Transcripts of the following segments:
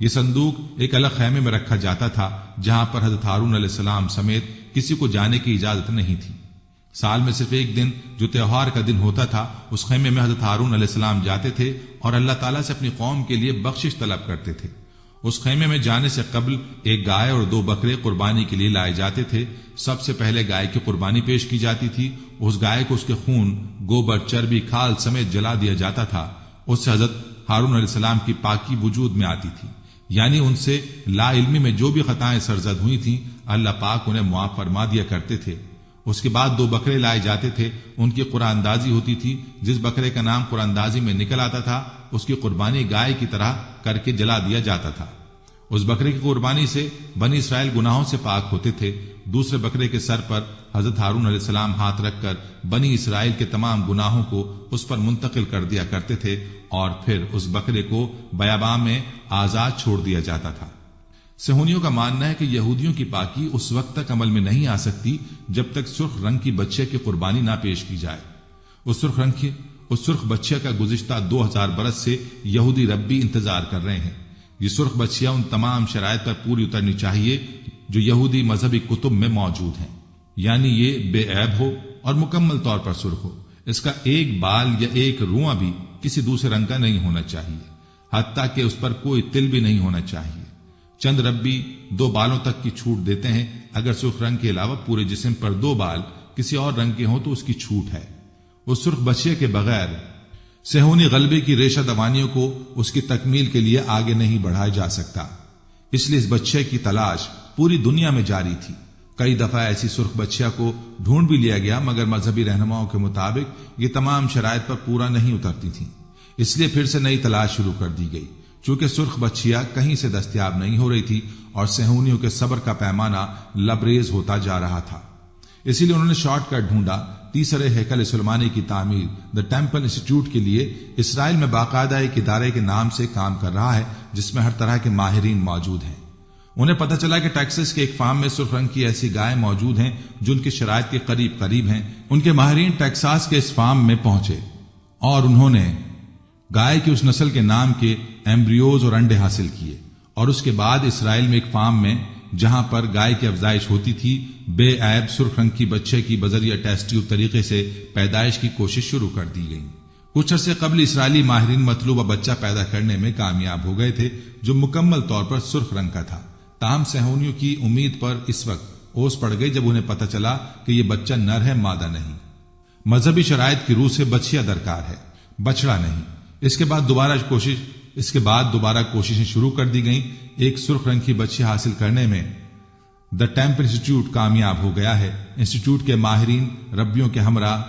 یہ صندوق ایک الگ خیمے میں رکھا جاتا تھا جہاں پر حضرت ہارون علیہ السلام سمیت کسی کو جانے کی اجازت نہیں تھی۔ سال میں صرف ایک دن جو تہوار کا دن ہوتا تھا اس خیمے میں حضرت ہارون علیہ السلام جاتے تھے اور اللہ تعالیٰ سے اپنی قوم کے لیے بخشش طلب کرتے تھے۔ اس خیمے میں جانے سے قبل ایک گائے اور 2 بکرے قربانی کے لیے لائے جاتے تھے۔ سب سے پہلے گائے کی قربانی پیش کی جاتی تھی۔ اس گائے کو اس کے خون، گوبر، چربی، کھال سمیت جلا دیا جاتا تھا۔ اس سے حضرت ہارون علیہ السلام کی پاکی وجود میں آتی تھی، یعنی ان سے لا علمی میں جو بھی خطائیں سرزد ہوئی تھیں اللہ پاک انہیں معاف فرما دیا کرتے تھے۔ اس کے بعد 2 بکرے لائے جاتے تھے، ان کی قرآن اندازی ہوتی تھی۔ جس بکرے کا نام قرآن اندازی میں نکل آتا تھا اس کی قربانی گائے کی طرح کر کے جلا دیا جاتا تھا۔ اس بکرے کی قربانی سے بنی اسرائیل گناہوں سے پاک ہوتے تھے۔ دوسرے بکرے کے سر پر حضرت ہارون علیہ السلام ہاتھ رکھ کر بنی اسرائیل کے تمام گناہوں کو اس پر منتقل کر دیا کرتے تھے اور پھر اس بکرے کو بیاباں میں آزاد چھوڑ دیا جاتا تھا۔ صہیونیوں کا ماننا ہے کہ یہودیوں کی پاکی اس وقت تک عمل میں نہیں آ سکتی جب تک سرخ رنگ کی بچے کی قربانی نہ پیش کی جائے۔ اس سرخ بچے کا گزشتہ 2000 برس سے یہودی ربی انتظار کر رہے ہیں۔ یہ سرخ بچیاں ان تمام شرائط پر پوری اترنی چاہیے جو یہودی مذہبی کتب میں موجود ہیں، یعنی یہ بے عیب ہو اور مکمل طور پر سرخ ہو۔ اس کا ایک بال یا ایک رواں بھی کسی دوسرے رنگ کا نہیں ہونا چاہیے، حتیٰ کہ اس پر کوئی تل بھی نہیں ہونا چاہیے۔ چند ربی 2 بالوں تک کی چھوٹ دیتے ہیں، اگر سرخ رنگ کے علاوہ پورے جسم پر 2 بال کسی اور رنگ کے ہوں تو اس کی چھوٹ ہے۔ اس سرخ بچے کے بغیر صہیونی غلبے کی ریشہ دوانیوں کو اس کی تکمیل کے لیے آگے نہیں بڑھایا جا سکتا، اس لیے اس بچے کی تلاش پوری دنیا میں جاری تھی۔ کئی دفعہ ایسی سرخ بچیا کو ڈھونڈ بھی لیا گیا مگر مذہبی رہنماؤں کے مطابق یہ تمام شرائط پر پورا نہیں اترتی تھیں، اس لیے پھر سے نئی تلاش شروع کر دی گئی۔ چونکہ سرخ بچیا کہیں سے دستیاب نہیں ہو رہی تھی اور صہیونیوں کے صبر کا پیمانہ لبریز ہوتا جا رہا تھا، اسی لیے انہوں نے شارٹ کٹ ڈھونڈا۔ تیسرے ہیکل سلیمانی کی تعمیر دی ٹیمپل انسٹیٹیوٹ کے لیے اسرائیل میں باقاعدہ ایک ادارے کے نام سے کام کر رہا ہے جس میں ہر طرح کے ماہرین موجود ہیں۔ انہیں پتہ چلا کہ ٹیکساس کے ایک فارم میں سرخ رنگ کی ایسی گائے موجود ہیں جو ان کی شرائط کے قریب ہیں۔ ان کے ماہرین ٹیکساس کے اس فارم میں پہنچے اور انہوں نے گائے کی اس نسل کے نام کے ایمبریوز اور انڈے حاصل کیے، اور اس کے بعد اسرائیل میں ایک فارم میں جہاں پر گائے کی افزائش ہوتی تھی بے عیب سرخ رنگ کی بچے کی بذریعہ ٹیسٹ ٹیوب طریقے سے پیدائش کی کوشش شروع کر دی گئی۔ کچھ عرصے قبل اسرائیلی ماہرین مطلوبہ بچہ پیدا کرنے میں کامیاب ہو گئے تھے جو مکمل طور پر سرخ رنگ کا تھا۔ تاہم صہیونیوں کی امید پر اس وقت اوس پڑ گئی جب انہیں پتہ چلا کہ یہ بچہ نر ہے، مادہ نہیں۔ مذہبی شرائط کی روح سے بچیا درکار ہے، بچڑا نہیں۔ اس کے بعد دوبارہ کوششیں شروع کر دی گئیں۔ ایک سرخ رنگ کی بچی حاصل کرنے میں دی ٹیمپل انسٹیٹیوٹ کامیاب ہو گیا ہے۔ انسٹیٹیوٹ کے ماہرین ربیوں کے ہمراہ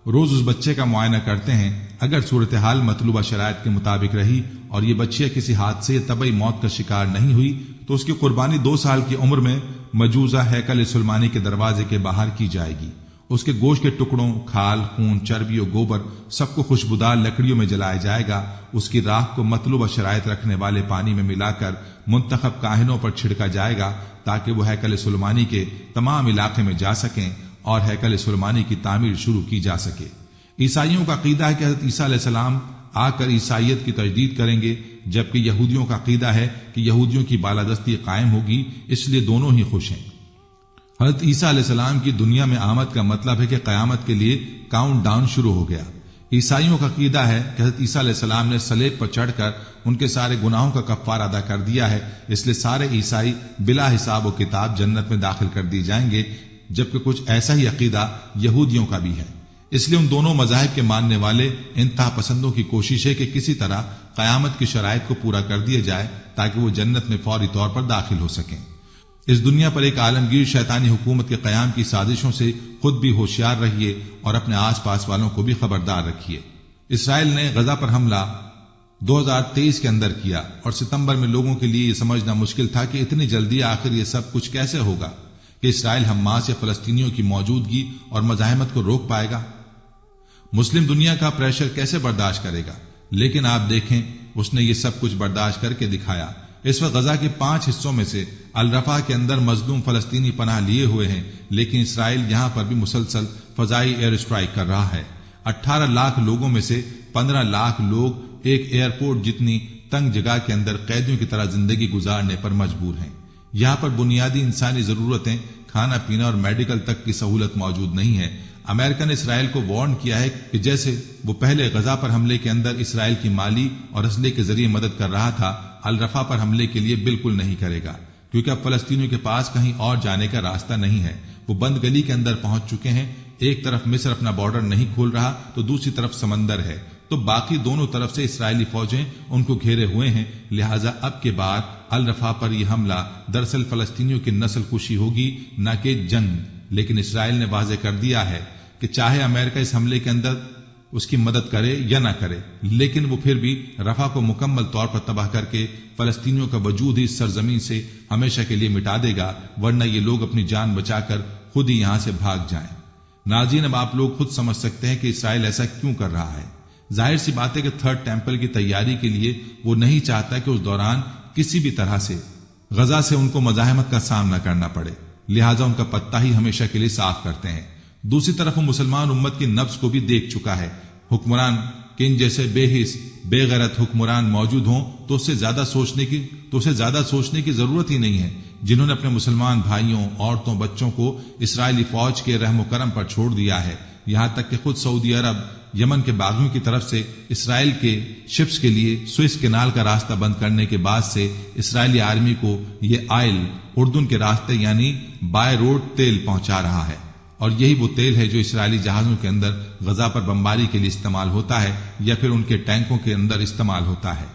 روز اس بچے کا معائنہ کرتے ہیں۔ اگر صورتحال مطلوبہ شرائط کے مطابق رہی اور یہ بچیا کسی حادثے یا طبعی موت کا شکار نہیں ہوئی تو اس کی قربانی 2 سال کی عمر میں مجوزہ ہیکل سلیمانی کے دروازے کے باہر کی جائے گی۔ اس کے گوشت کے ٹکڑوں، کھال، خون، چربی اور گوبر سب کو خوشبودار لکڑیوں میں جلایا جائے گا۔ اس کی راکھ کو مطلوبہ شرائط رکھنے والے پانی میں ملا کر منتخب کاہنوں پر چھڑکا جائے گا تاکہ وہ ہیکل سلیمانی کے تمام علاقے میں جا سکیں اور ہیکل سلیمانی کی تعمیر شروع کی جا سکے۔ عیسائیوں کا عقیدہ ہے کہ حضرت عیسیٰ علیہ السلام آ کر عیسائیت کی تجدید کریں گے، جبکہ یہودیوں کا عقیدہ ہے کہ یہودیوں کی بالادستی قائم ہوگی، اس لیے دونوں ہی خوش ہیں۔ حضرت عیسیٰ علیہ السلام کی دنیا میں آمد کا مطلب ہے کہ قیامت کے لیے کاؤنٹ ڈاؤن شروع ہو گیا۔ عیسائیوں کا عقیدہ ہے کہ حضرت عیسیٰ علیہ السلام نے صلیب پر چڑھ کر ان کے سارے گناہوں کا کفارہ ادا کر دیا ہے، اس لیے سارے عیسائی بلا حساب و کتاب جنت میں داخل کر دیے جائیں گے، جبکہ کچھ ایسا ہی عقیدہ یہودیوں کا بھی ہے۔ اس لیے ان دونوں مذاہب کے ماننے والے انتہا پسندوں کی کوشش ہے کہ کسی طرح قیامت کی شرائط کو پورا کر دیا جائے تاکہ وہ جنت میں فوری طور پر داخل ہو سکیں۔ اس دنیا پر ایک عالمگیر شیطانی حکومت کے قیام کی سازشوں سے خود بھی ہوشیار رہیے اور اپنے آس پاس والوں کو بھی خبردار رکھیے۔ اسرائیل نے غزہ پر حملہ 2023 کے اندر کیا اور ستمبر میں لوگوں کے لیے یہ سمجھنا مشکل تھا کہ اتنی جلدی آخر یہ سب کچھ کیسے ہوگا کہ اسرائیل حماس یا فلسطینیوں کی موجودگی اور مزاحمت کو روک پائے گا۔ مسلم دنیا کا پریشر کیسے برداشت کرے گا؟ لیکن آپ دیکھیں اس نے یہ سب کچھ برداشت کر کے دکھایا۔ اس وقت غزہ کے 5 حصوں میں سے الرفا کے اندر مظلوم فلسطینی پناہ لیے ہوئے ہیں، لیکن اسرائیل یہاں پر بھی مسلسل فضائی ایئر اسٹرائک کر رہا ہے۔ 18 لاکھ لوگوں میں سے 15 لاکھ لوگ ایک ایئرپورٹ جتنی تنگ جگہ کے اندر قیدیوں کی طرح زندگی گزارنے پر مجبور ہیں۔ یہاں پر بنیادی انسانی ضرورتیں، کھانا پینا اور میڈیکل تک کی سہولت موجود نہیں ہے۔ امریکہ نے اسرائیل کو وارن کیا ہے کہ جیسے وہ پہلے غزہ پر حملے کے اندر اسرائیل کی مالی اور اسلحے کے ذریعے مدد کر رہا تھا، الرفا پر حملے کے لیے بالکل نہیں کرے گا، کیونکہ اب فلسطینیوں کے پاس کہیں اور جانے کا راستہ نہیں ہے۔ وہ بند گلی کے اندر پہنچ چکے ہیں۔ ایک طرف مصر اپنا بارڈر نہیں کھول رہا تو دوسری طرف سمندر ہے، تو باقی دونوں طرف سے اسرائیلی فوجیں ان کو گھیرے ہوئے ہیں۔ لہٰذا اب کے بعد الرفا پر یہ حملہ دراصل فلسطینیوں کی نسل کشی ہوگی، نہ کہ جنگ۔ لیکن اسرائیل نے واضح کر دیا ہے کہ چاہے امریکہ اس حملے کے اندر اس کی مدد کرے یا نہ کرے، لیکن وہ پھر بھی رفح کو مکمل طور پر تباہ کر کے فلسطینیوں کا وجود ہی اس سرزمین سے ہمیشہ کے لیے مٹا دے گا، ورنہ یہ لوگ اپنی جان بچا کر خود ہی یہاں سے بھاگ جائیں۔ ناظرین، اب آپ لوگ خود سمجھ سکتے ہیں کہ اسرائیل ایسا کیوں کر رہا ہے۔ ظاہر سی بات ہے کہ تھرڈ ٹیمپل کی تیاری کے لیے وہ نہیں چاہتا کہ اس دوران کسی بھی طرح سے غزہ سے ان کو مزاحمت کا سامنا کرنا پڑے، لہٰذا ان کا پتہ ہی ہمیشہ کے لیے صاف کرتے ہیں۔ دوسری طرف وہ مسلمان امت کی نفس کو بھی دیکھ چکا ہے۔ حکمران کہ ان جیسے بے حس بے غیرت حکمران موجود ہوں تو اسے زیادہ سوچنے کی ضرورت ہی نہیں ہے، جنہوں نے اپنے مسلمان بھائیوں، عورتوں، بچوں کو اسرائیلی فوج کے رحم و کرم پر چھوڑ دیا ہے۔ یہاں تک کہ خود سعودی عرب یمن کے باغیوں کی طرف سے اسرائیل کے شپس کے لیے سوئس کینال کا راستہ بند کرنے کے بعد سے اسرائیلی آرمی کو یہ آئل اردن کے راستے یعنی بائی روڈ تیل پہنچا رہا ہے، اور یہی وہ تیل ہے جو اسرائیلی جہازوں کے اندر غزہ پر بمباری کے لیے استعمال ہوتا ہے یا پھر ان کے ٹینکوں کے اندر استعمال ہوتا ہے۔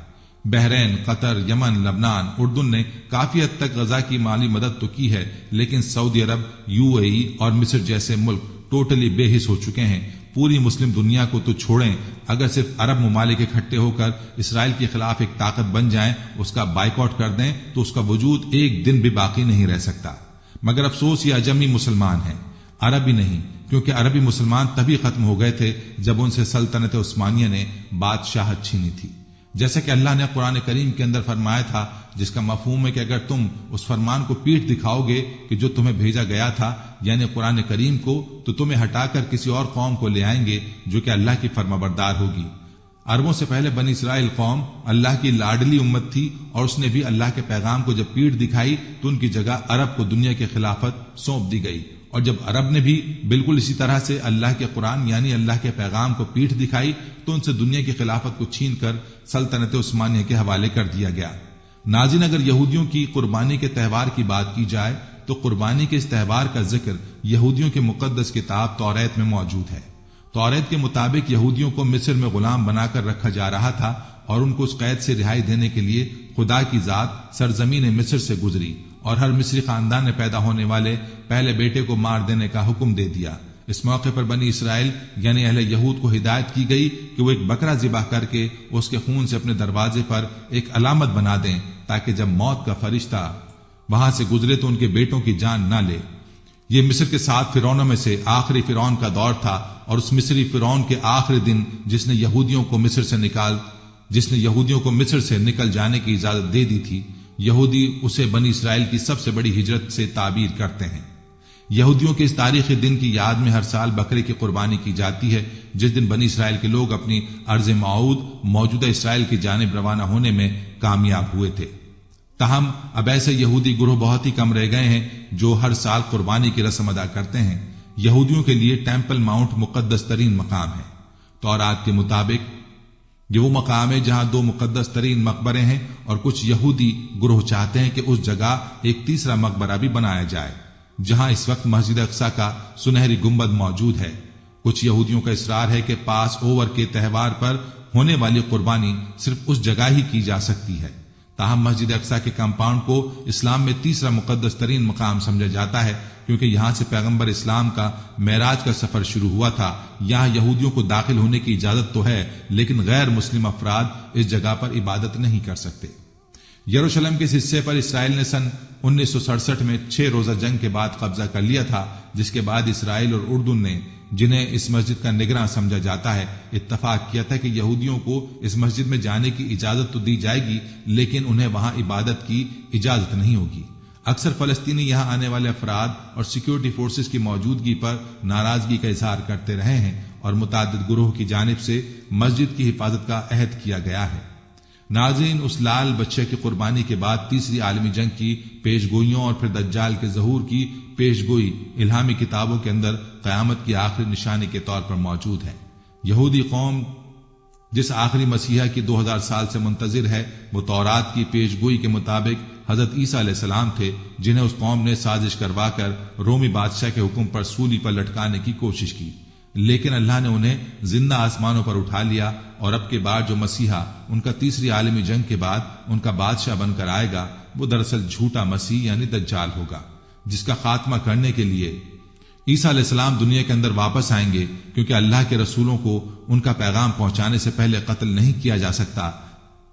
بحرین، قطر، یمن، لبنان، اردن نے کافی حد تک غزہ کی مالی مدد تو کی ہے، لیکن سعودی عرب، UAE اور مصر جیسے ملک ٹوٹلی بے حس ہو چکے ہیں۔ پوری مسلم دنیا کو تو چھوڑیں، اگر صرف عرب ممالک اکٹھے ہو کر اسرائیل کے خلاف ایک طاقت بن جائیں، اس کا بائیکاٹ کر دیں، تو اس کا وجود ایک دن بھی باقی نہیں رہ سکتا۔ مگر افسوس یہ عجمی مسلمان ہیں، عربی نہیں، کیونکہ عربی مسلمان تبھی ختم ہو گئے تھے جب ان سے سلطنت عثمانیہ نے بادشاہت چھینی تھی۔ جیسا کہ اللہ نے قرآن کریم کے اندر فرمایا تھا، جس کا مفہوم ہے کہ اگر تم اس فرمان کو پیٹھ دکھاؤ گے کہ جو تمہیں بھیجا گیا تھا، یعنی قرآن کریم کو، تو تمہیں ہٹا کر کسی اور قوم کو لے آئیں گے جو کہ اللہ کی فرمانبردار ہوگی۔ عربوں سے پہلے بنی اسرائیل قوم اللہ کی لاڈلی امت تھی، اور اس نے بھی اللہ کے پیغام کو جب پیٹھ دکھائی تو ان کی جگہ عرب کو دنیا کی خلافت سونپ دی گئی، اور جب عرب نے بھی بالکل اسی طرح سے اللہ کے قرآن یعنی اللہ کے پیغام کو پیٹھ دکھائی تو ان سے دنیا کی خلافت کو چھین کر سلطنت عثمانیہ کے حوالے کر دیا گیا۔ ناظرین، اگر یہودیوں کی قربانی کے تہوار کی بات کی جائے تو قربانی کے اس تہوار کا ذکر یہودیوں کے مقدس کتاب توریت میں موجود ہے۔ توریت کے مطابق یہودیوں کو مصر میں غلام بنا کر رکھا جا رہا تھا، اور ان کو اس قید سے رہائی دینے کے لیے خدا کی ذات سرزمین مصر سے گزری اور ہر مصری خاندان میں پیدا ہونے والے پہلے بیٹے کو مار دینے کا حکم دے دیا۔ اس موقع پر بنی اسرائیل یعنی اہل یہود کو ہدایت کی گئی کہ وہ ایک بکرا ذبح کر کے اس کے خون سے اپنے دروازے پر ایک علامت بنا دیں، تاکہ جب موت کا فرشتہ وہاں سے گزرے تو ان کے بیٹوں کی جان نہ لے۔ یہ مصر کے 7 فرعونوں میں سے آخری فرعون کا دور تھا، اور اس مصری فرعون کے آخری دن جس نے یہودیوں کو مصر سے نکل جانے کی اجازت دے دی تھی، یہودی اسے بنی اسرائیل کی سب سے بڑی ہجرت سے تعبیر کرتے ہیں۔ یہودیوں کے اس تاریخی دن کی یاد میں ہر سال بکرے کی قربانی کی جاتی ہے، جس دن بنی اسرائیل کے لوگ اپنی ارض موعود موجودہ اسرائیل کی جانب روانہ ہونے میں کامیاب ہوئے تھے۔ تاہم اب ایسے یہودی گروہ بہت ہی کم رہ گئے ہیں جو ہر سال قربانی کی رسم ادا کرتے ہیں۔ یہودیوں کے لیے ٹیمپل ماؤنٹ مقدس ترین مقام ہے۔ تورات کے مطابق یہ وہ مقام ہے جہاں 2 مقدس ترین مقبرے ہیں، اور کچھ یہودی گروہ چاہتے ہیں کہ اس جگہ ایک تیسرا مقبرہ بھی بنایا جائے، جہاں اس وقت مسجد اقصی کا سنہری گنبد موجود ہے۔ کچھ یہودیوں کا اصرار ہے کہ پاس اوور کے تہوار پر ہونے والی قربانی صرف اس جگہ ہی کی جا سکتی ہے۔ تاہم مسجد اقصی کے کمپاؤنڈ کو اسلام میں تیسرا مقدس ترین مقام سمجھا جاتا ہے، کیونکہ یہاں سے پیغمبر اسلام کا معراج کا سفر شروع ہوا تھا۔ یہاں یہودیوں کو داخل ہونے کی اجازت تو ہے، لیکن غیر مسلم افراد اس جگہ پر عبادت نہیں کر سکتے۔ یروشلم کے اس حصے پر اسرائیل نے سن 1967 میں 6 روزہ جنگ کے بعد قبضہ کر لیا تھا، جس کے بعد اسرائیل اور اردن نے، جنہیں اس مسجد کا نگراں سمجھا جاتا ہے، اتفاق کیا تھا کہ یہودیوں کو اس مسجد میں جانے کی اجازت تو دی جائے گی، لیکن انہیں وہاں عبادت کی اجازت نہیں ہوگی۔ اکثر فلسطینی یہاں آنے والے افراد اور سیکیورٹی فورسز کی موجودگی پر ناراضگی کا اظہار کرتے رہے ہیں، اور متعدد گروہ کی جانب سے مسجد کی حفاظت کا عہد کیا گیا ہے۔ ناظرین، اس لال بچے کی قربانی کے بعد تیسری عالمی جنگ کی پیشگوئیوں اور پھر دجال کے ظہور کی پیشگوئی الہامی کتابوں کے اندر قیامت کی آخری نشانی کے طور پر موجود ہے۔ یہودی قوم جس آخری مسیحا کی 2000 سال سے منتظر ہے، وہ تورات کی پیشگوئی کے مطابق حضرت عیسیٰ علیہ السلام تھے، جنہیں اس قوم نے سازش کروا کر رومی بادشاہ کے حکم پر سولی پر لٹکانے کی کوشش کی، لیکن اللہ نے انہیں زندہ آسمانوں پر اٹھا لیا، اور اب کے بعد جو مسیحا ان کا تیسری عالمی جنگ کے بعد ان کا بادشاہ بن کر آئے گا، وہ دراصل جھوٹا مسیح یعنی دجال ہوگا، جس کا خاتمہ کرنے کے لیے عیسیٰ علیہ السلام دنیا کے اندر واپس آئیں گے، کیونکہ اللہ کے رسولوں کو ان کا پیغام پہنچانے سے پہلے قتل نہیں کیا جا سکتا۔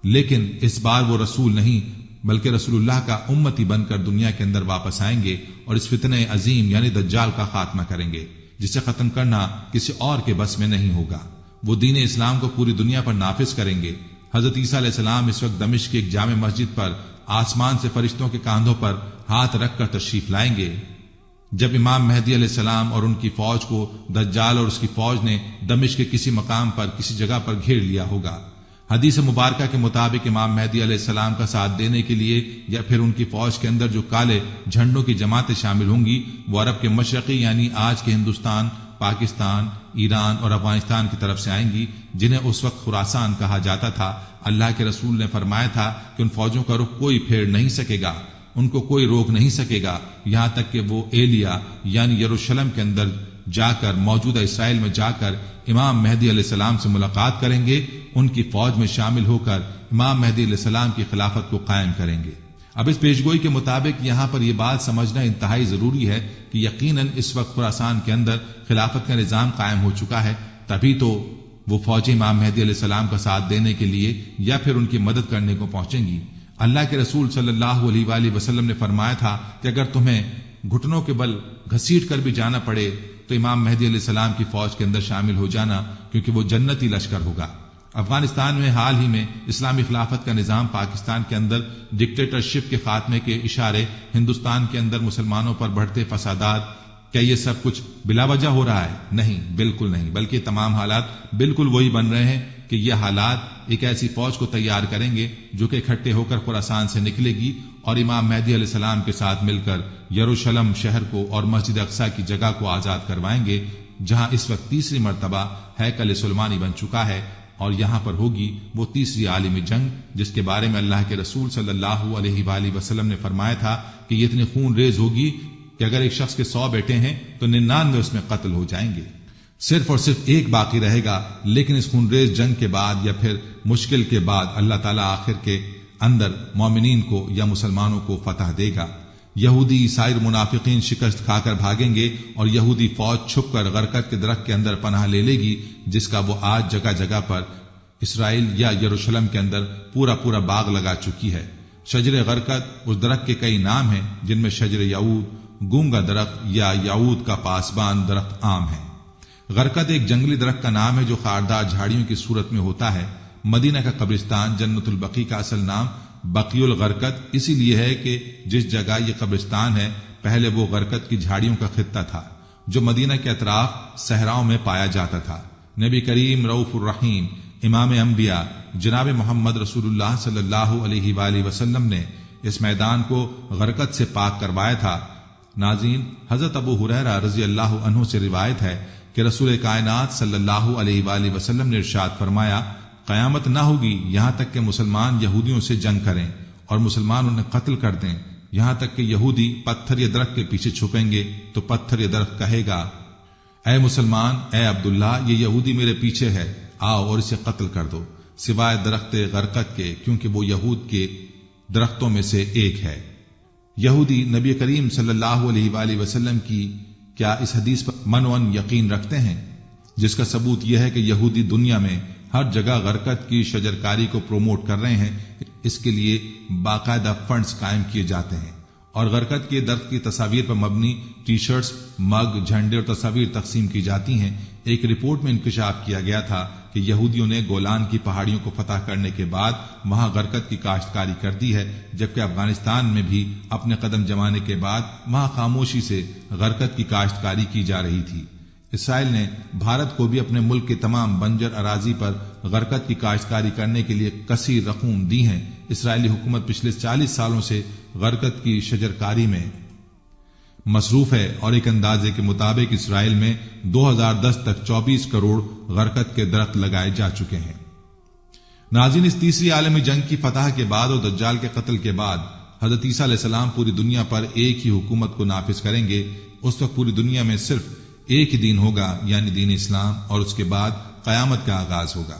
لیکن اس بار وہ رسول نہیں بلکہ رسول اللہ کا امتی بن کر دنیا کے اندر واپس آئیں گے اور اس فتنہ عظیم یعنی دجال کا خاتمہ کریں گے، جسے ختم کرنا کسی اور کے بس میں نہیں ہوگا۔ وہ دین اسلام کو پوری دنیا پر نافذ کریں گے۔ حضرت عیسیٰ علیہ السلام اس وقت دمشق کی ایک جامع مسجد پر آسمان سے فرشتوں کے کاندھوں پر ہاتھ رکھ کر تشریف لائیں گے۔ جب امام مہدی علیہ السلام اور ان کی فوج کو دجال اور اس کی فوج نے دمشق کے کسی مقام پر کسی جگہ پر گھیر لیا ہوگا، حدیث مبارکہ کے مطابق امام مہدی علیہ السلام کا ساتھ دینے کے لیے یا پھر ان کی فوج کے اندر جو کالے جھنڈوں کی جماعتیں شامل ہوں گی، وہ عرب کے مشرقی یعنی آج کے ہندوستان، پاکستان، ایران اور افغانستان کی طرف سے آئیں گی، جنہیں اس وقت خراسان کہا جاتا تھا۔ اللہ کے رسول نے فرمایا تھا کہ ان فوجوں کا رخ کوئی پھیر نہیں سکے گا، ان کو کوئی روک نہیں سکے گا، یہاں تک کہ وہ ایلیا یعنی یروشلم کے اندر جا کر موجودہ اسرائیل میں جا کر امام مہدی علیہ السلام سے ملاقات کریں گے، ان کی فوج میں شامل ہو کر امام مہدی علیہ السلام کی خلافت کو قائم کریں گے۔ اب اس پیشگوئی کے مطابق یہاں پر یہ بات سمجھنا انتہائی ضروری ہے کہ یقیناً اس وقت خراسان کے اندر خلافت کا نظام قائم ہو چکا ہے، تبھی تو وہ فوجیں امام مہدی علیہ السلام کا ساتھ دینے کے لیے یا پھر ان کی مدد کرنے کو پہنچیں گی۔ اللہ کے رسول صلی اللہ علیہ وآلہ وسلم نے فرمایا تھا کہ اگر تمہیں گھٹنوں کے بل گھسیٹ کر بھی جانا پڑے تو امام مہدی علیہ السلام کی فوج کے اندر شامل ہو جانا، کیونکہ وہ جنتی لشکر ہوگا۔ افغانستان میں حال ہی میں اسلامی خلافت کا نظام پاکستان کے اندر ڈکٹیٹرشپ کے خاتمے کے اشارے، ہندوستان کے اندر مسلمانوں پر بڑھتے فسادات، کیا یہ سب کچھ بلا وجہ ہو رہا ہے؟ نہیں، بالکل نہیں، بلکہ تمام حالات بالکل وہی بن رہے ہیں کہ یہ حالات ایک ایسی فوج کو تیار کریں گے جو کہ اکٹھے ہو کر خراسان سے نکلے گی اور امام مہدی علیہ السلام کے ساتھ مل کر یروشلم شہر کو اور مسجد اقصی کی جگہ کو آزاد کروائیں گے، جہاں اس وقت تیسری مرتبہ ہیکل سلیمانی بن چکا ہے، اور یہاں پر ہوگی وہ تیسری عالمی جنگ جس کے بارے میں اللہ کے رسول صلی اللہ علیہ وآلہ وسلم نے فرمایا تھا کہ یہ اتنی خون ریز ہوگی کہ اگر ایک شخص کے 100 بیٹے ہیں تو 99 اس میں قتل ہو جائیں گے، صرف اور صرف ایک باقی رہے گا۔ لیکن اس خون ریز جنگ کے بعد یا پھر مشکل کے بعد اللہ تعالیٰ آخر کے اندر مومنین کو یا مسلمانوں کو فتح دے گا۔ یہودی، عیسائی اور منافقین شکست کھا کر بھاگیں گے اور یہودی فوج چھپ کر غرقد کے درخت کے اندر پناہ لے لے گی، جس کا وہ آج جگہ جگہ پر اسرائیل یا یروشلم کے اندر پورا پورا باغ لگا چکی ہے۔ شجر غرقد اس درخت کے کئی نام ہیں، جن میں شجر یعود، گونگا درخت یا یعود کا پاسبان درخت عام ہے۔ غرقد ایک جنگلی درخت کا نام ہے جو خاردار جھاڑیوں کی صورت میں ہوتا ہے۔ مدینہ کا قبرستان جنت البقیع کا اصل نام بقیع الغرقد اسی لیے ہے کہ جس جگہ یہ قبرستان ہے پہلے وہ غرقد کی جھاڑیوں کا خطہ تھا جو مدینہ کے اطراف صحراؤں میں پایا جاتا تھا۔ نبی کریم رؤوف الرحیم امام انبیاء جناب محمد رسول اللہ صلی اللہ علیہ وآلہ وسلم نے اس میدان کو غرقد سے پاک کروایا تھا۔ ناظرین، حضرت ابو ہریرہ رضی اللہ عنہ سے روایت ہے کہ رسول کائنات صلی اللہ علیہ وآلہ وسلم نے ارشاد فرمایا، قیامت نہ ہوگی یہاں تک کہ مسلمان یہودیوں سے جنگ کریں اور مسلمان انہیں قتل کر دیں، یہاں تک کہ یہودی پتھر یا درخت کے پیچھے چھپیں گے تو پتھر یا درخت کہے گا، اے مسلمان، اے عبداللہ، یہ یہودی میرے پیچھے ہے، آؤ اور اسے قتل کر دو، سوائے درخت غرقد کے، کیونکہ وہ یہود کے درختوں میں سے ایک ہے۔ یہودی نبی کریم صلی اللہ علیہ وآلہ وسلم کی کیا اس حدیث پر منون یقین رکھتے ہیں، جس کا ثبوت یہ ہے کہ یہودی دنیا میں ہر جگہ غرقد کی شجرکاری کو پروموٹ کر رہے ہیں، اس کے لیے باقاعدہ فنڈز قائم کیے جاتے ہیں اور غرقد کے درخت کی تصاویر پر مبنی ٹی شرٹس، مگ، جھنڈے اور تصاویر تقسیم کی جاتی ہیں۔ ایک رپورٹ میں انکشاف کیا گیا تھا کہ یہودیوں نے گولان کی پہاڑیوں کو فتح کرنے کے بعد وہاں غرقد کی کاشتکاری کر دی ہے، جبکہ افغانستان میں بھی اپنے قدم جمانے کے بعد وہاں خاموشی سے غرقد کی کاشتکاری کی جا رہی تھی۔ اسرائیل نے بھارت کو بھی اپنے ملک کے تمام بنجر اراضی پر غرقت کی کاشتکاری کرنے کے لیے کثیر رقوم دی ہیں۔ اسرائیلی حکومت پچھلے 40 سالوں سے غرقت کی شجرکاری میں مصروف ہے اور ایک اندازے کے مطابق اسرائیل میں 2010 تک 24 کروڑ غرقت کے درخت لگائے جا چکے ہیں۔ ناظرین، اس تیسری عالمی جنگ کی فتح کے بعد اور دجال کے قتل کے بعد حضرت عیسیٰ علیہ السلام پوری دنیا پر ایک ہی حکومت کو نافذ کریں گے۔ اس وقت پوری دنیا میں صرف ایک ہی دین ہوگا، یعنی دین اسلام، اور اس کے بعد قیامت کا آغاز ہوگا۔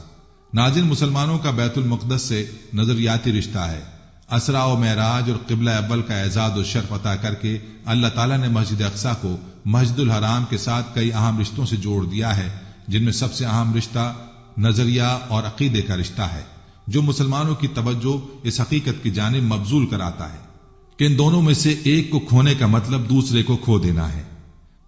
ناظرین، مسلمانوں کا بیت المقدس سے نظریاتی رشتہ ہے۔ اسرا و معراج اور قبلہ اول کا اعزاز و شرف عطا کر کے اللہ تعالیٰ نے مسجد اقصیٰ کو مسجد الحرام کے ساتھ کئی اہم رشتوں سے جوڑ دیا ہے، جن میں سب سے اہم رشتہ نظریہ اور عقیدے کا رشتہ ہے، جو مسلمانوں کی توجہ اس حقیقت کی جانب مبذول کراتا ہے کہ ان دونوں میں سے ایک کو کھونے کا مطلب دوسرے کو کھو دینا ہے۔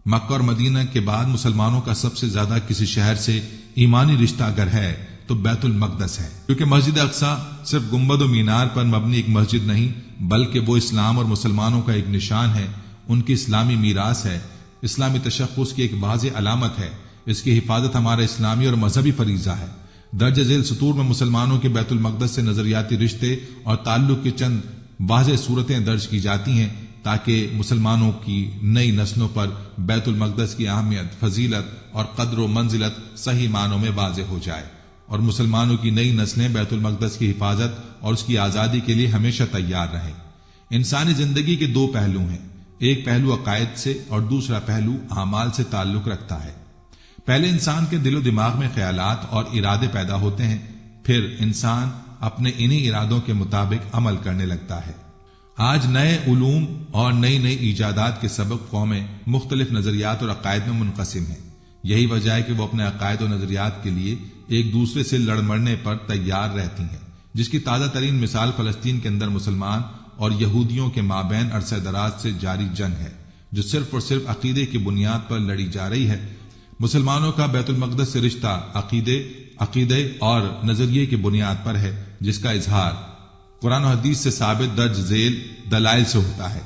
مکہ اور مدینہ کے بعد مسلمانوں کا سب سے زیادہ کسی شہر سے ایمانی رشتہ اگر ہے تو بیت المقدس ہے، کیونکہ مسجد اقصیٰ صرف گنبد و مینار پر مبنی ایک مسجد نہیں، بلکہ وہ اسلام اور مسلمانوں کا ایک نشان ہے، ان کی اسلامی میراث ہے، اسلامی تشخص کی ایک واضح علامت ہے۔ اس کی حفاظت ہمارا اسلامی اور مذہبی فریضہ ہے۔ درج ذیل سطور میں مسلمانوں کے بیت المقدس سے نظریاتی رشتے اور تعلق کی چند واضح صورتیں درج کی جاتی ہیں تاکہ مسلمانوں کی نئی نسلوں پر بیت المقدس کی اہمیت، فضیلت اور قدر و منزلت صحیح معنوں میں واضح ہو جائے، اور مسلمانوں کی نئی نسلیں بیت المقدس کی حفاظت اور اس کی آزادی کے لیے ہمیشہ تیار رہیں۔ انسانی زندگی کے دو پہلو ہیں، ایک پہلو عقائد سے اور دوسرا پہلو اعمال سے تعلق رکھتا ہے۔ پہلے انسان کے دل و دماغ میں خیالات اور ارادے پیدا ہوتے ہیں، پھر انسان اپنے انہی ارادوں کے مطابق عمل کرنے لگتا ہے۔ آج نئے علوم اور نئی نئی ایجادات کے سبب قومیں مختلف نظریات اور عقائد میں منقسم ہیں۔ یہی وجہ ہے کہ وہ اپنے عقائد و نظریات کے لیے ایک دوسرے سے لڑ مرنے پر تیار رہتی ہیں، جس کی تازہ ترین مثال فلسطین کے اندر مسلمان اور یہودیوں کے مابین عرصہ دراز سے جاری جنگ ہے، جو صرف اور صرف عقیدے کی بنیاد پر لڑی جا رہی ہے۔ مسلمانوں کا بیت المقدس سے رشتہ عقیدے اور نظریے کی بنیاد پر ہے، جس کا اظہار قرآن و حدیث سے ثابت درج ذیل دلائل سے ہوتا ہے۔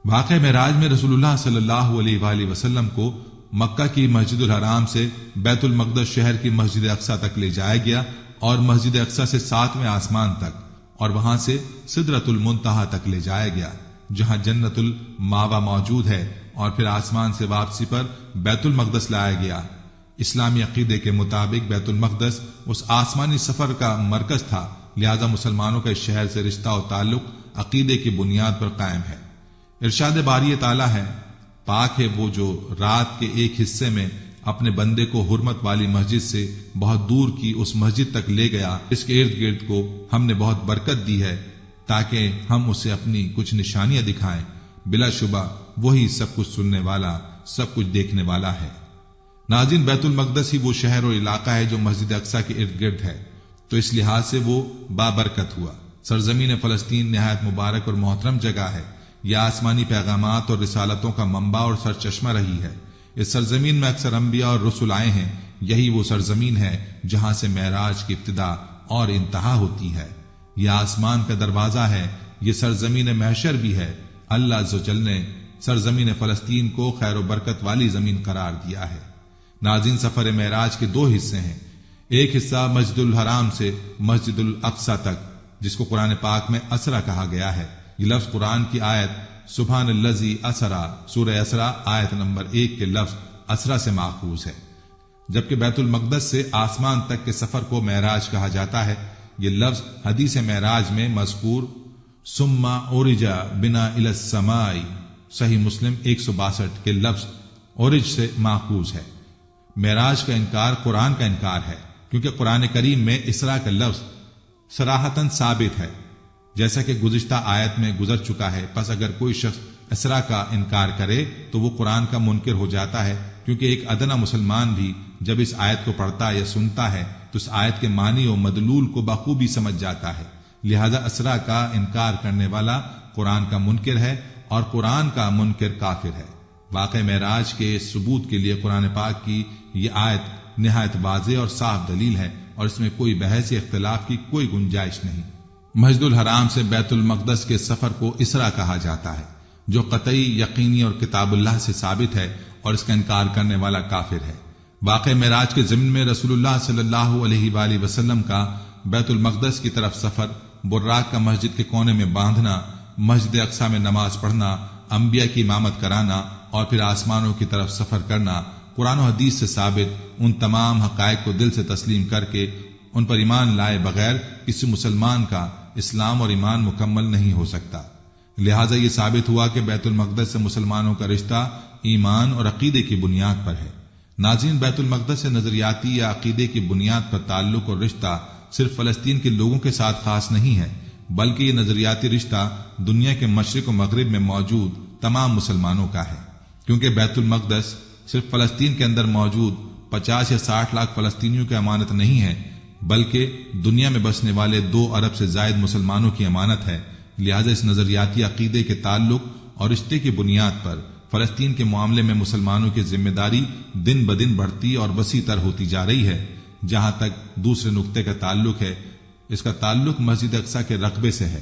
واقع معراج میں رسول اللہ صلی اللہ علیہ وآلہ وسلم کو مکہ کی مسجد الحرام سے بیت المقدس شہر کی مسجد اقصیٰ تک لے جایا گیا، اور مسجد اقصیٰ سے 7ویں آسمان تک اور وہاں سے سدرۃ المنتہا تک لے جایا گیا، جہاں جنت الماوا موجود ہے، اور پھر آسمان سے واپسی پر بیت المقدس لایا گیا۔ اسلامی عقیدے کے مطابق بیت المقدس اس آسمانی سفر کا مرکز تھا، لہذا مسلمانوں کا اس شہر سے رشتہ و تعلق عقیدے کی بنیاد پر قائم ہے۔ ارشاد باری تعالیٰ ہے، پاک ہے وہ جو رات کے ایک حصے میں اپنے بندے کو حرمت والی مسجد سے بہت دور کی اس مسجد تک لے گیا، اس کے ارد گرد کو ہم نے بہت برکت دی ہے تاکہ ہم اسے اپنی کچھ نشانیاں دکھائیں، بلا شبہ وہی سب کچھ سننے والا، سب کچھ دیکھنے والا ہے۔ ناظرین، بیت المقدس ہی وہ شہر اور علاقہ ہے جو مسجد اقصیٰ کے ارد گرد ہے، تو اس لحاظ سے وہ بابرکت ہوا۔ سرزمین فلسطین نہایت مبارک اور محترم جگہ ہے، یہ آسمانی پیغامات اور رسالتوں کا منبع اور سرچشمہ رہی ہے۔ اس سرزمین میں اکثر انبیاء اور رسل آئے ہیں، یہی وہ سرزمین ہے جہاں سے معراج کی ابتدا اور انتہا ہوتی ہے۔ یہ آسمان کا دروازہ ہے، یہ سرزمین محشر بھی ہے۔ اللہ عز و جل نے سرزمین فلسطین کو خیر و برکت والی زمین قرار دیا ہے۔ ناظرین، سفر معراج کے 2 حصے ہیں، ایک حصہ مسجد الحرام سے مسجد الاقصیٰ تک، جس کو قرآن پاک میں اسرا کہا گیا ہے۔ یہ لفظ قرآن کی آیت سبحان الذی اسرا سورہ اسرا آیت نمبر 1 کے لفظ اسرا سے ماخوذ ہے، جبکہ بیت المقدس سے آسمان تک کے سفر کو معراج کہا جاتا ہے۔ یہ لفظ حدیث معراج میں مذکور ثم عرج بنا الی السماء صحیح مسلم 162 کے لفظ عرج سے ماخوذ ہے۔ معراج کا انکار قرآن کا انکار ہے، کیونکہ قرآن کریم میں اسرا کا لفظ صراحتاً ثابت ہے، جیسا کہ گزشتہ آیت میں گزر چکا ہے۔ پس اگر کوئی شخص اسرا کا انکار کرے تو وہ قرآن کا منکر ہو جاتا ہے، کیونکہ ایک ادنا مسلمان بھی جب اس آیت کو پڑھتا یا سنتا ہے تو اس آیت کے معنی و مدلول کو بخوبی سمجھ جاتا ہے۔ لہذا اسرا کا انکار کرنے والا قرآن کا منکر ہے، اور قرآن کا منکر کافر ہے۔ واقع معراج کے ثبوت کے لیے قرآن پاک کی یہ آیت نہایت واضح اور صاف دلیل ہے، اور اس میں کوئی بحث یا اختلاف کی کوئی گنجائش نہیں۔ مسجد الحرام سے بیت المقدس کے سفر کو اسرا کہا جاتا ہے، جو قطعی، یقینی اور کتاب اللہ سے ثابت ہے، اور اس کا انکار کرنے والا کافر ہے۔ واقع معراج کے ضمن میں رسول اللہ صلی اللہ علیہ وآلہ وسلم کا بیت المقدس کی طرف سفر، براق کا مسجد کے کونے میں باندھنا، مسجد اقصی میں نماز پڑھنا، انبیاء کی امامت کرانا اور پھر آسمانوں کی طرف سفر کرنا، قرآن و حدیث سے ثابت ان تمام حقائق کو دل سے تسلیم کر کے ان پر ایمان لائے بغیر کسی مسلمان کا اسلام اور ایمان مکمل نہیں ہو سکتا۔ لہٰذا یہ ثابت ہوا کہ بیت المقدس سے مسلمانوں کا رشتہ ایمان اور عقیدے کی بنیاد پر ہے۔ ناظرین، بیت المقدس سے نظریاتی یا عقیدے کی بنیاد پر تعلق اور رشتہ صرف فلسطین کے لوگوں کے ساتھ خاص نہیں ہے، بلکہ یہ نظریاتی رشتہ دنیا کے مشرق و مغرب میں موجود تمام مسلمانوں کا ہے، کیونکہ بیت المقدس صرف فلسطین کے اندر موجود 50 یا 60 لاکھ فلسطینیوں کی امانت نہیں ہے، بلکہ دنیا میں بسنے والے 2 ارب سے زائد مسلمانوں کی امانت ہے۔ لہذا اس نظریاتی عقیدے کے تعلق اور رشتے کی بنیاد پر فلسطین کے معاملے میں مسلمانوں کی ذمہ داری دن بدن بڑھتی اور وسیع تر ہوتی جا رہی ہے۔ جہاں تک دوسرے نقطے کا تعلق ہے، اس کا تعلق مسجد اقصی کے رقبے سے ہے،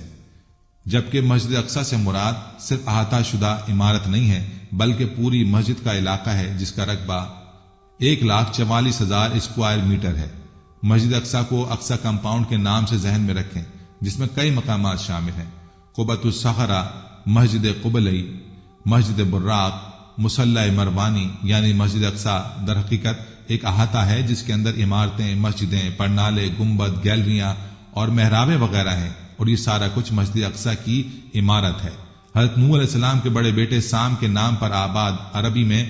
جبکہ مسجد اقصی سے مراد صرف احاطہ شدہ عمارت نہیں ہے، بلکہ پوری مسجد کا علاقہ ہے جس کا رقبہ 1,44,000 اسکوائر میٹر ہے۔ مسجد اقصی کو اقصی کمپاؤنڈ کے نام سے ذہن میں رکھیں، جس میں کئی مقامات شامل ہیں: قبۃ الصخرہ، مسجد قبلی، مسجد براق، مصلی مروانی۔ یعنی مسجد اقصی در حقیقت ایک احاطہ ہے جس کے اندر عمارتیں، مسجدیں، پرنالے، گنبد، گیلریاں اور محرابیں وغیرہ ہیں، اور یہ سارا کچھ مسجد اقصی کی عمارت ہے۔ حضرت نوح علیہ السلام کے بڑے بیٹے سام کے نام پر آباد عربی میں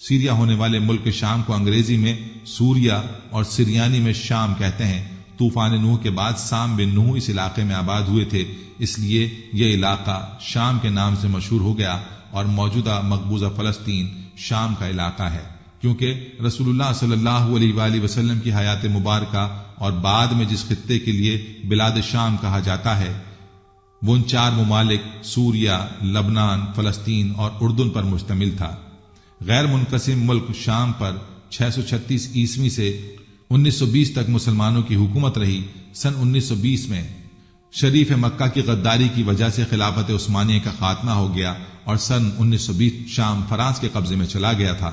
سیریا ہونے والے ملک شام کو انگریزی میں سوریا اور سریانی میں شام کہتے ہیں۔ طوفان نوح کے بعد سام بن نوح اس علاقے میں آباد ہوئے تھے، اس لیے یہ علاقہ شام کے نام سے مشہور ہو گیا اور موجودہ مقبوضہ فلسطین شام کا علاقہ ہے، کیونکہ رسول اللہ صلی اللہ علیہ وآلہ وسلم کی حیات مبارکہ اور بعد میں جس خطے کے لیے بلاد شام کہا جاتا ہے وہ ان 4 ممالک سوریا، لبنان، فلسطین اور اردن پر مشتمل تھا۔ غیر منقسم ملک شام پر 636 عیسوی سے 1920 تک مسلمانوں کی حکومت رہی۔ سن 1920 میں شریف مکہ کی غداری کی وجہ سے خلافت عثمانیہ کا خاتمہ ہو گیا اور سن 1920 شام فرانس کے قبضے میں چلا گیا تھا،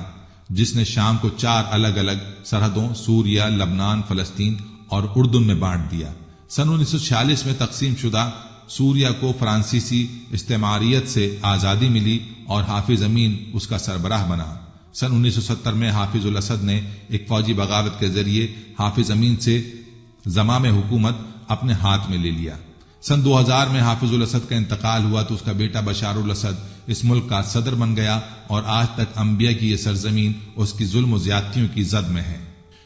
جس نے شام کو 4 الگ الگ سرحدوں سوریا، لبنان، فلسطین اور اردن میں بانٹ دیا۔ سن 1946 میں تقسیم شدہ سوریا کو فرانسیسی استعماریت سے آزادی ملی اور حافظ امین اس کا سربراہ بنا۔ سن 1970 میں حافظ الاسد نے ایک فوجی بغاوت کے ذریعے حافظ امین سے زمام حکومت اپنے ہاتھ میں لے لیا۔ سن 2000 میں حافظ الاسد کا انتقال ہوا تو اس کا بیٹا بشار الاسد اس ملک کا صدر بن گیا، اور آج تک انبیاء کی یہ سرزمین اس کی ظلم و زیادتیوں کی زد میں ہے۔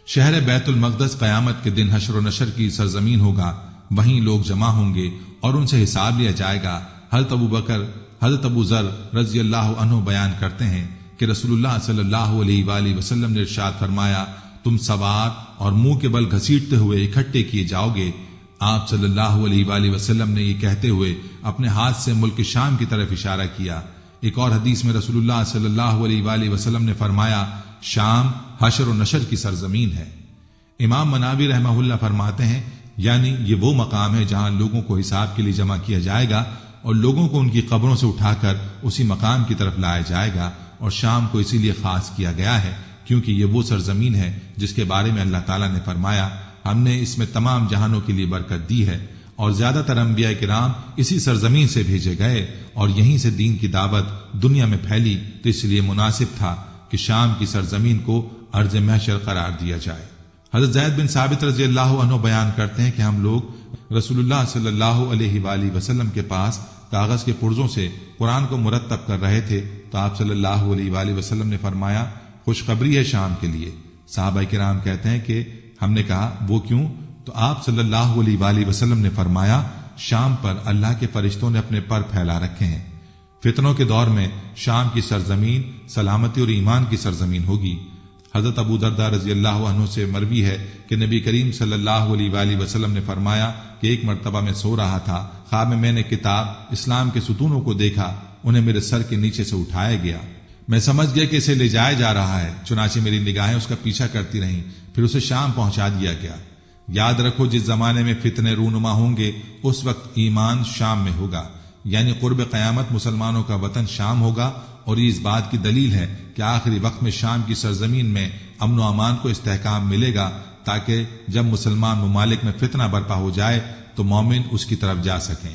شہر بیت المقدس قیامت کے دن حشر و نشر کی سرزمین ہوگا، وہیں لوگ جمع ہوں گے اور ان سے حساب لیا جائے گا۔ حضرت ابو بکر، حضرت ابو ذر رضی اللہ عنہ بیان کرتے ہیں کہ رسول اللہ صلی اللہ علیہ وآلہ وسلم نے ارشاد فرمایا، تم سوار اور منہ کے بل گھسیٹتے ہوئے اکٹھے کیے جاؤ گے۔ آپ صلی اللہ علیہ وآلہ وسلم نے یہ کہتے ہوئے اپنے ہاتھ سے ملک شام کی طرف اشارہ کیا۔ ایک اور حدیث میں رسول اللہ صلی اللہ علیہ وآلہ وسلم نے فرمایا، شام حشر و نشر کی سرزمین ہے۔ امام مناوی رحمہ اللہ فرماتے ہیں، یعنی یہ وہ مقام ہے جہاں لوگوں کو حساب کے لیے جمع کیا جائے گا اور لوگوں کو ان کی قبروں سے اٹھا کر اسی مقام کی طرف لایا جائے گا، اور شام کو اسی لیے خاص کیا گیا ہے کیونکہ یہ وہ سرزمین ہے جس کے بارے میں اللہ تعالیٰ نے فرمایا، ہم نے اس میں تمام جہانوں کے لیے برکت دی ہے، اور زیادہ تر انبیاء کرام اسی سرزمین سے بھیجے گئے اور یہیں سے دین کی دعوت دنیا میں پھیلی، تو اس لیے مناسب تھا کہ شام کی سرزمین کو ارض محشر قرار دیا جائے۔ حضرت زید بن ثابت رضی اللہ عنہ بیان کرتے ہیں کہ ہم لوگ رسول اللہ صلی اللہ علیہ وآلہ وسلم کے پاس کاغذ کے پرزوں سے قرآن کو مرتب کر رہے تھے تو آپ صلی اللہ علیہ وآلہ وسلم نے فرمایا، خوشخبری ہے شام کے لیے۔ صحابہ کرام کہتے ہیں کہ ہم نے کہا وہ کیوں؟ تو آپ صلی اللہ علیہ وآلہ وسلم نے فرمایا، شام پر اللہ کے فرشتوں نے اپنے پر پھیلا رکھے ہیں، فتنوں کے دور میں شام کی سرزمین سلامتی اور ایمان کی سرزمین ہوگی۔ حضرت ابو درداء رضی اللہ عنہ سے مروی ہے کہ نبی کریم صلی اللہ علیہ وآلہ وسلم نے فرمایا کہ ایک مرتبہ میں سو رہا تھا، خواب میں نے کتاب اسلام کے ستونوں کو دیکھا، انہیں میرے سر کے نیچے سے اٹھایا گیا، میں سمجھ گیا کہ اسے لے جایا جا رہا ہے، چنانچہ میری نگاہیں اس کا پیچھا کرتی رہیں، پھر اسے شام پہنچا دیا گیا۔ یاد رکھو جس زمانے میں فتنے رونما ہوں گے اس وقت ایمان شام میں ہوگا، یعنی قرب قیامت مسلمانوں کا وطن شام ہوگا اور یہ اس بات کی دلیل ہے کہ آخری وقت میں شام کی سرزمین میں امن و امان کو استحکام ملے گا، تاکہ جب مسلمان ممالک میں فتنہ برپا ہو جائے تو مومن اس کی طرف جا سکیں۔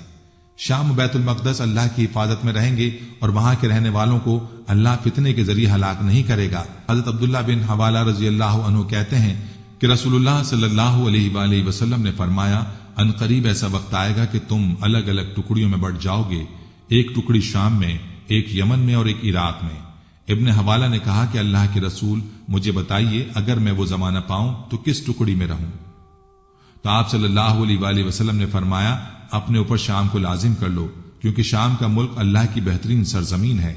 شام و بیت المقدس اللہ کی حفاظت میں رہیں گے اور وہاں کے رہنے والوں کو اللہ فتنے کے ذریعے ہلاک نہیں کرے گا۔ حضرت عبداللہ بن حوالہ رضی اللہ عنہ کہتے ہیں کہ رسول اللہ صلی اللہ علیہ وآلہ وسلم نے فرمایا، ان قریب ایسا وقت آئے گا کہ تم الگ الگ ٹکڑیوں میں بٹ جاؤ گے، ایک ٹکڑی شام میں، ایک یمن میں اور ایک عراق میں۔ ابن حوالہ نے کہا کہ اللہ کے رسول مجھے بتائیے اگر میں وہ زمانہ پاؤں تو کس ٹکڑی میں رہوں؟ تو آپ صلی اللہ علیہ وآلہ وسلم نے فرمایا، اپنے اوپر شام کو لازم کر لو، کیونکہ شام کا ملک اللہ کی بہترین سرزمین ہے۔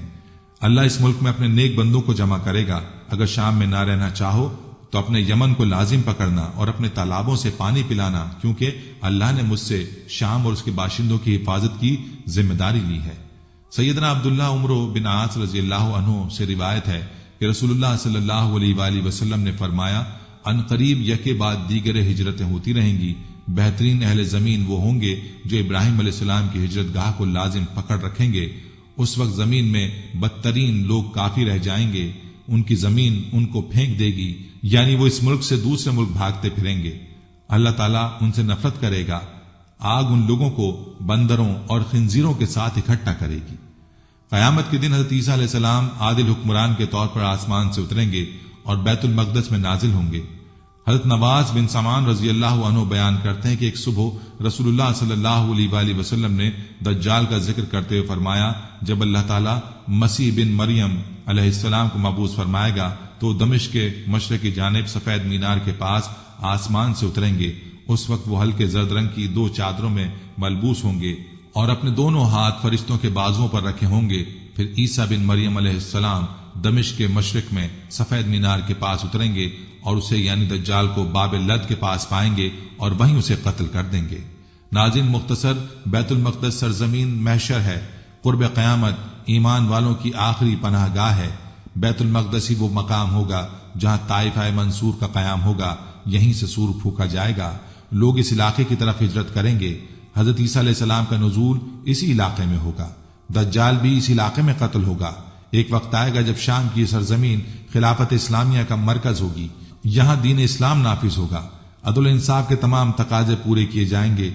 اللہ اس ملک میں اپنے نیک بندوں کو جمع کرے گا۔ اگر شام میں نہ رہنا چاہو تو اپنے یمن کو لازم پکڑنا اور اپنے تالابوں سے پانی پلانا، کیونکہ اللہ نے مجھ سے شام اور اس کے باشندوں کی حفاظت کی ذمہ داری لی ہے۔ سیدنا عبداللہ عمرو بن عاص رضی اللہ عنہ سے روایت ہے کہ رسول اللہ صلی اللہ علیہ وآلہ وسلم نے فرمایا، ان قریب یکے بعد دیگر ہجرتیں ہوتی رہیں گی، بہترین اہل زمین وہ ہوں گے جو ابراہیم علیہ السلام کی ہجرت گاہ کو لازم پکڑ رکھیں گے۔ اس وقت زمین میں بدترین لوگ کافی رہ جائیں گے، ان کی زمین ان کو پھینک دے گی، یعنی وہ اس ملک سے دوسرے ملک بھاگتے پھریں گے۔ اللہ تعالیٰ ان سے نفرت کرے گا، آگ ان لوگوں کو بندروں اور خنزیروں کے ساتھ اکٹھا کرے گی۔ قیامت کے دن حضرت عیسیٰ علیہ السلام عادل حکمران کے طور پر آسمان سے اتریں گے اور بیت المقدس میں نازل ہوں گے۔ حضرت نواز بن سمان رضی اللہ عنہ بیان کرتے ہیں کہ ایک صبح رسول اللہ صلی اللہ علیہ وآلہ وسلم نے دجال کا ذکر کرتے ہوئے فرمایا، جب اللہ تعالیٰ مسیح بن مریم علیہ السلام کو مبعوث فرمائے گا تو دمشق کے مشرق کی جانب سفید مینار کے پاس آسمان سے اتریں گے۔ اس وقت وہ ہلکے زرد رنگ کی 2 چادروں میں ملبوس ہوں گے اور اپنے دونوں ہاتھ فرشتوں کے بازوؤں پر رکھے ہوں گے۔ پھر عیسیٰ بن مریم علیہ السلام دمشق کے مشرق میں سفید مینار کے پاس اتریں گے اور اسے یعنی دجال کو باب لد کے پاس پائیں گے اور وہیں اسے قتل کر دیں گے۔ ناظرین، مختصر بیت المقدس سرزمین محشر ہے، قرب قیامت ایمان والوں کی آخری پناہ گاہ ہے۔ بیت المقدس ہی وہ مقام ہوگا جہاں طائفہ منصور کا قیام ہوگا، یہیں سے سور پھونکا جائے گا، لوگ اس علاقے کی طرف ہجرت کریں گے۔ حضرت عیسیٰ علیہ السلام کا نزول اسی علاقے میں ہوگا، دجال بھی اس علاقے میں قتل ہوگا۔ ایک وقت آئے گا جب شام کی سرزمین خلافت اسلامیہ کا مرکز ہوگی، یہاں دین اسلام نافذ ہوگا، عدل و انصاف کے تمام تقاضے پورے کیے جائیں گے۔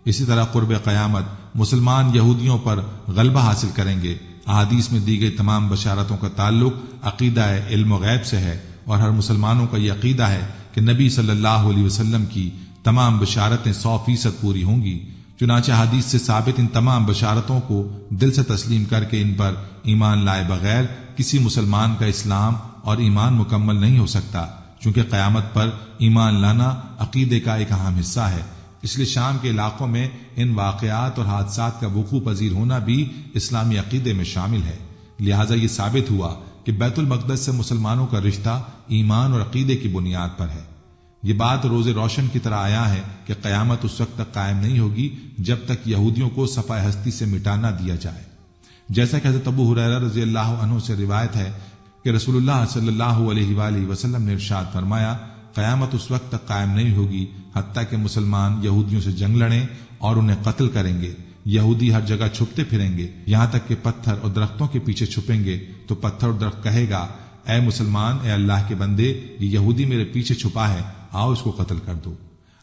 اسی طرح قرب قیامت مسلمان یہودیوں پر غلبہ حاصل کریں گے۔ احادیث میں دی گئی تمام بشارتوں کا تعلق عقیدہ علم و غیب سے ہے، اور ہر مسلمانوں کا یہ عقیدہ ہے کہ نبی صلی اللہ علیہ وسلم کی تمام بشارتیں 100% پوری ہوں گی۔ چنانچہ حدیث سے ثابت ان تمام بشارتوں کو دل سے تسلیم کر کے ان پر ایمان لائے بغیر کسی مسلمان کا اسلام اور ایمان مکمل نہیں ہو سکتا، چونکہ قیامت پر ایمان لانا عقیدے کا ایک اہم حصہ ہے۔ اس لیے شام کے علاقوں میں ان واقعات اور حادثات کا وقوع پذیر ہونا بھی اسلامی عقیدے میں شامل ہے۔ لہٰذا یہ ثابت ہوا کہ بیت المقدس سے مسلمانوں کا رشتہ ایمان اور عقیدے کی بنیاد پر ہے۔ یہ بات روز روشن کی طرح آیا ہے کہ قیامت اس وقت تک قائم نہیں ہوگی جب تک یہودیوں کو صفحہ ہستی سے مٹا نہ دیا جائے۔ جیسا کہ حضرت ابو ہریرہ رضی اللہ عنہ سے روایت ہے کہ رسول اللہ صلی اللہ علیہ وآلہ وسلم نے ارشاد فرمایا، قیامت اس وقت تک قائم نہیں ہوگی حتیٰ کہ مسلمان یہودیوں سے جنگ لڑیں اور انہیں قتل کریں گے۔ یہودی ہر جگہ چھپتے پھریں گے، یہاں تک کہ پتھر اور درختوں کے پیچھے چھپیں گے تو پتھر اور درخت کہے گا، اے مسلمان، اے اللہ کے بندے، یہ یہودی میرے پیچھے چھپا ہے، آؤ اس کو قتل کر دو۔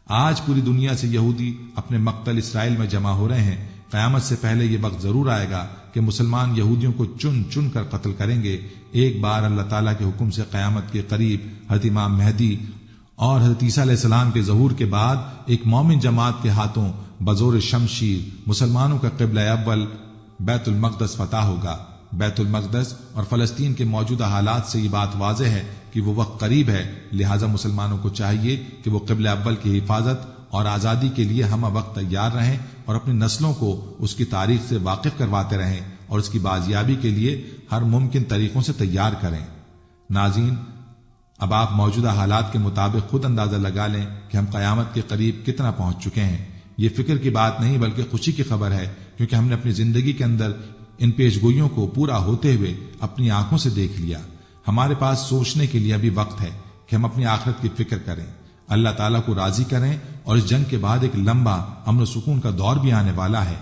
آج پوری دنیا سے یہودی اپنے مقتل اسرائیل میں جمع ہو رہے ہیں۔ قیامت سے پہلے یہ وقت ضرور آئے گا کہ مسلمان یہودیوں کو چن چن کر قتل کریں گے۔ ایک بار اللہ تعالیٰ کے حکم سے قیامت کے قریب حضرت امام مہدی اور حضرت عیسیٰ علیہ السلام کے ظہور کے بعد ایک مومن جماعت کے ہاتھوں بزور شمشیر مسلمانوں کا قبلہ اول بیت المقدس فتح ہوگا۔ بیت المقدس اور فلسطین کے موجودہ حالات سے یہ بات واضح ہے کہ وہ وقت قریب ہے، لہٰذا مسلمانوں کو چاہیے کہ وہ قبلہ اول کی حفاظت اور آزادی کے لیے ہمہ وقت تیار رہیں اور اپنی نسلوں کو اس کی تاریخ سے واقف کرواتے رہیں اور اس کی بازیابی کے لیے ہر ممکن طریقوں سے تیار کریں۔ ناظرین، اب آپ موجودہ حالات کے مطابق خود اندازہ لگا لیں کہ ہم قیامت کے قریب کتنا پہنچ چکے ہیں۔ یہ فکر کی بات نہیں بلکہ خوشی کی خبر ہے، کیونکہ ہم نے اپنی زندگی کے اندر ان پیش گوئیوں کو پورا ہوتے ہوئے اپنی آنکھوں سے دیکھ لیا۔ ہمارے پاس سوچنے کے لیے ابھی وقت ہے کہ ہم اپنی آخرت کی فکر کریں، اللہ تعالیٰ کو راضی کریں، اور اس جنگ کے بعد ایک لمبا امن و سکون کا دور بھی آنے والا ہے۔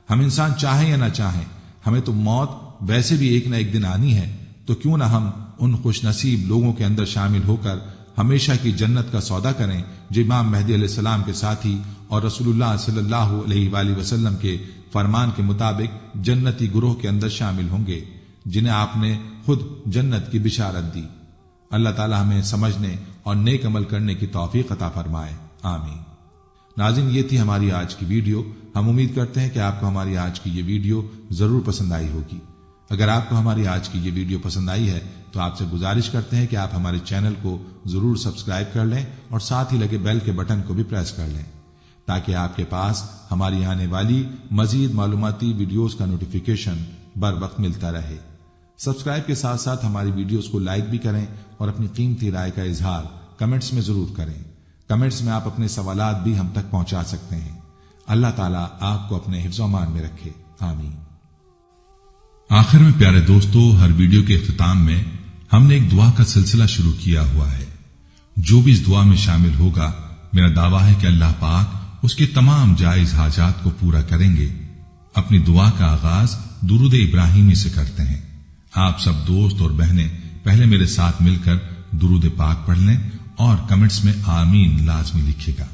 ہم انسان چاہیں یا نہ چاہیں، ہمیں تو موت ویسے بھی ایک نہ ایک دن آنی ہے، تو کیوں نہ ہم ان خوش نصیب لوگوں کے اندر شامل ہو کر ہمیشہ کی جنت کا سودا کریں جو امام مہدی علیہ السلام کے ساتھی اور رسول اللہ صلی اللہ علیہ وآلہ وسلم کے فرمان کے مطابق جنتی گروہ کے اندر شامل ہوں گے جنہیں آپ نے خود جنت کی بشارت دی۔ اللہ تعالی ہمیں سمجھنے اور نیک عمل کرنے کی توفیق عطا فرمائے، آمین۔ ناظرین، یہ تھی ہماری آج کی ویڈیو۔ ہم امید کرتے ہیں کہ آپ کو ہماری آج کی یہ ویڈیو ضرور پسند آئی ہوگی۔ اگر آپ کو ہماری آج کی یہ ویڈیو پسند آئی ہے تو آپ سے گزارش کرتے ہیں کہ آپ ہمارے چینل کو ضرور سبسکرائب کر لیں اور ساتھ ہی لگے بیل کے بٹن کو بھی پریس کر لیں تاکہ آپ کے پاس ہماری آنے والی مزید معلوماتی ویڈیوز کا نوٹیفیکیشن بر وقت ملتا رہے۔ سبسکرائب کے ساتھ ساتھ ہماری ویڈیوز کو لائک بھی کریں اور اپنی قیمتی رائے کا اظہار کمنٹس میں ضرور کریں۔ کمنٹس میں آپ اپنے سوالات بھی ہم تک پہنچا سکتے ہیں۔ اللہ تعالیٰ آپ کو اپنے حفظ و امان میں رکھے، آمین۔ آخر میں پیارے دوستو، ہر ویڈیو کے اختتام میں ہم نے ایک دعا کا سلسلہ شروع کیا ہوا ہے۔ جو بھی اس دعا میں شامل ہوگا، میرا دعویٰ ہے کہ اللہ پاک اس کے تمام جائز حاجات کو پورا کریں گے۔ اپنی دعا کا آغاز درود ابراہیمی سے کرتے ہیں۔ آپ سب دوست اور بہنیں پہلے میرے ساتھ مل کر درود پاک پڑھ لیں اور کمنٹس میں آمین لازمی لکھے گا۔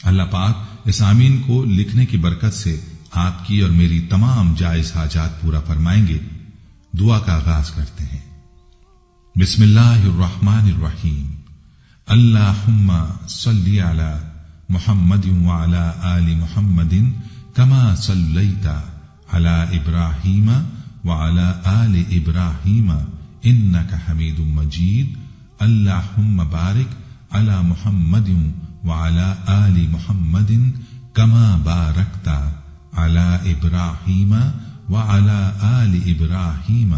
اللہ پاک اس آمین کو لکھنے کی برکت سے آپ کی اور میری تمام جائز حاجات پورا فرمائیں گے۔ دعا کا آغاز کرتے ہیں۔ بسم اللہ الرحمن الرحیم۔ اللہم صلی علی محمد وعلی آل محمد کما صلیت علی ابراہیم وعلی آل ابراہیم انک حمید مجید۔ اللہم بارک علی محمد وعلی آل محمد کما بارکت علی ابراہیم وعلی آل ابراہیم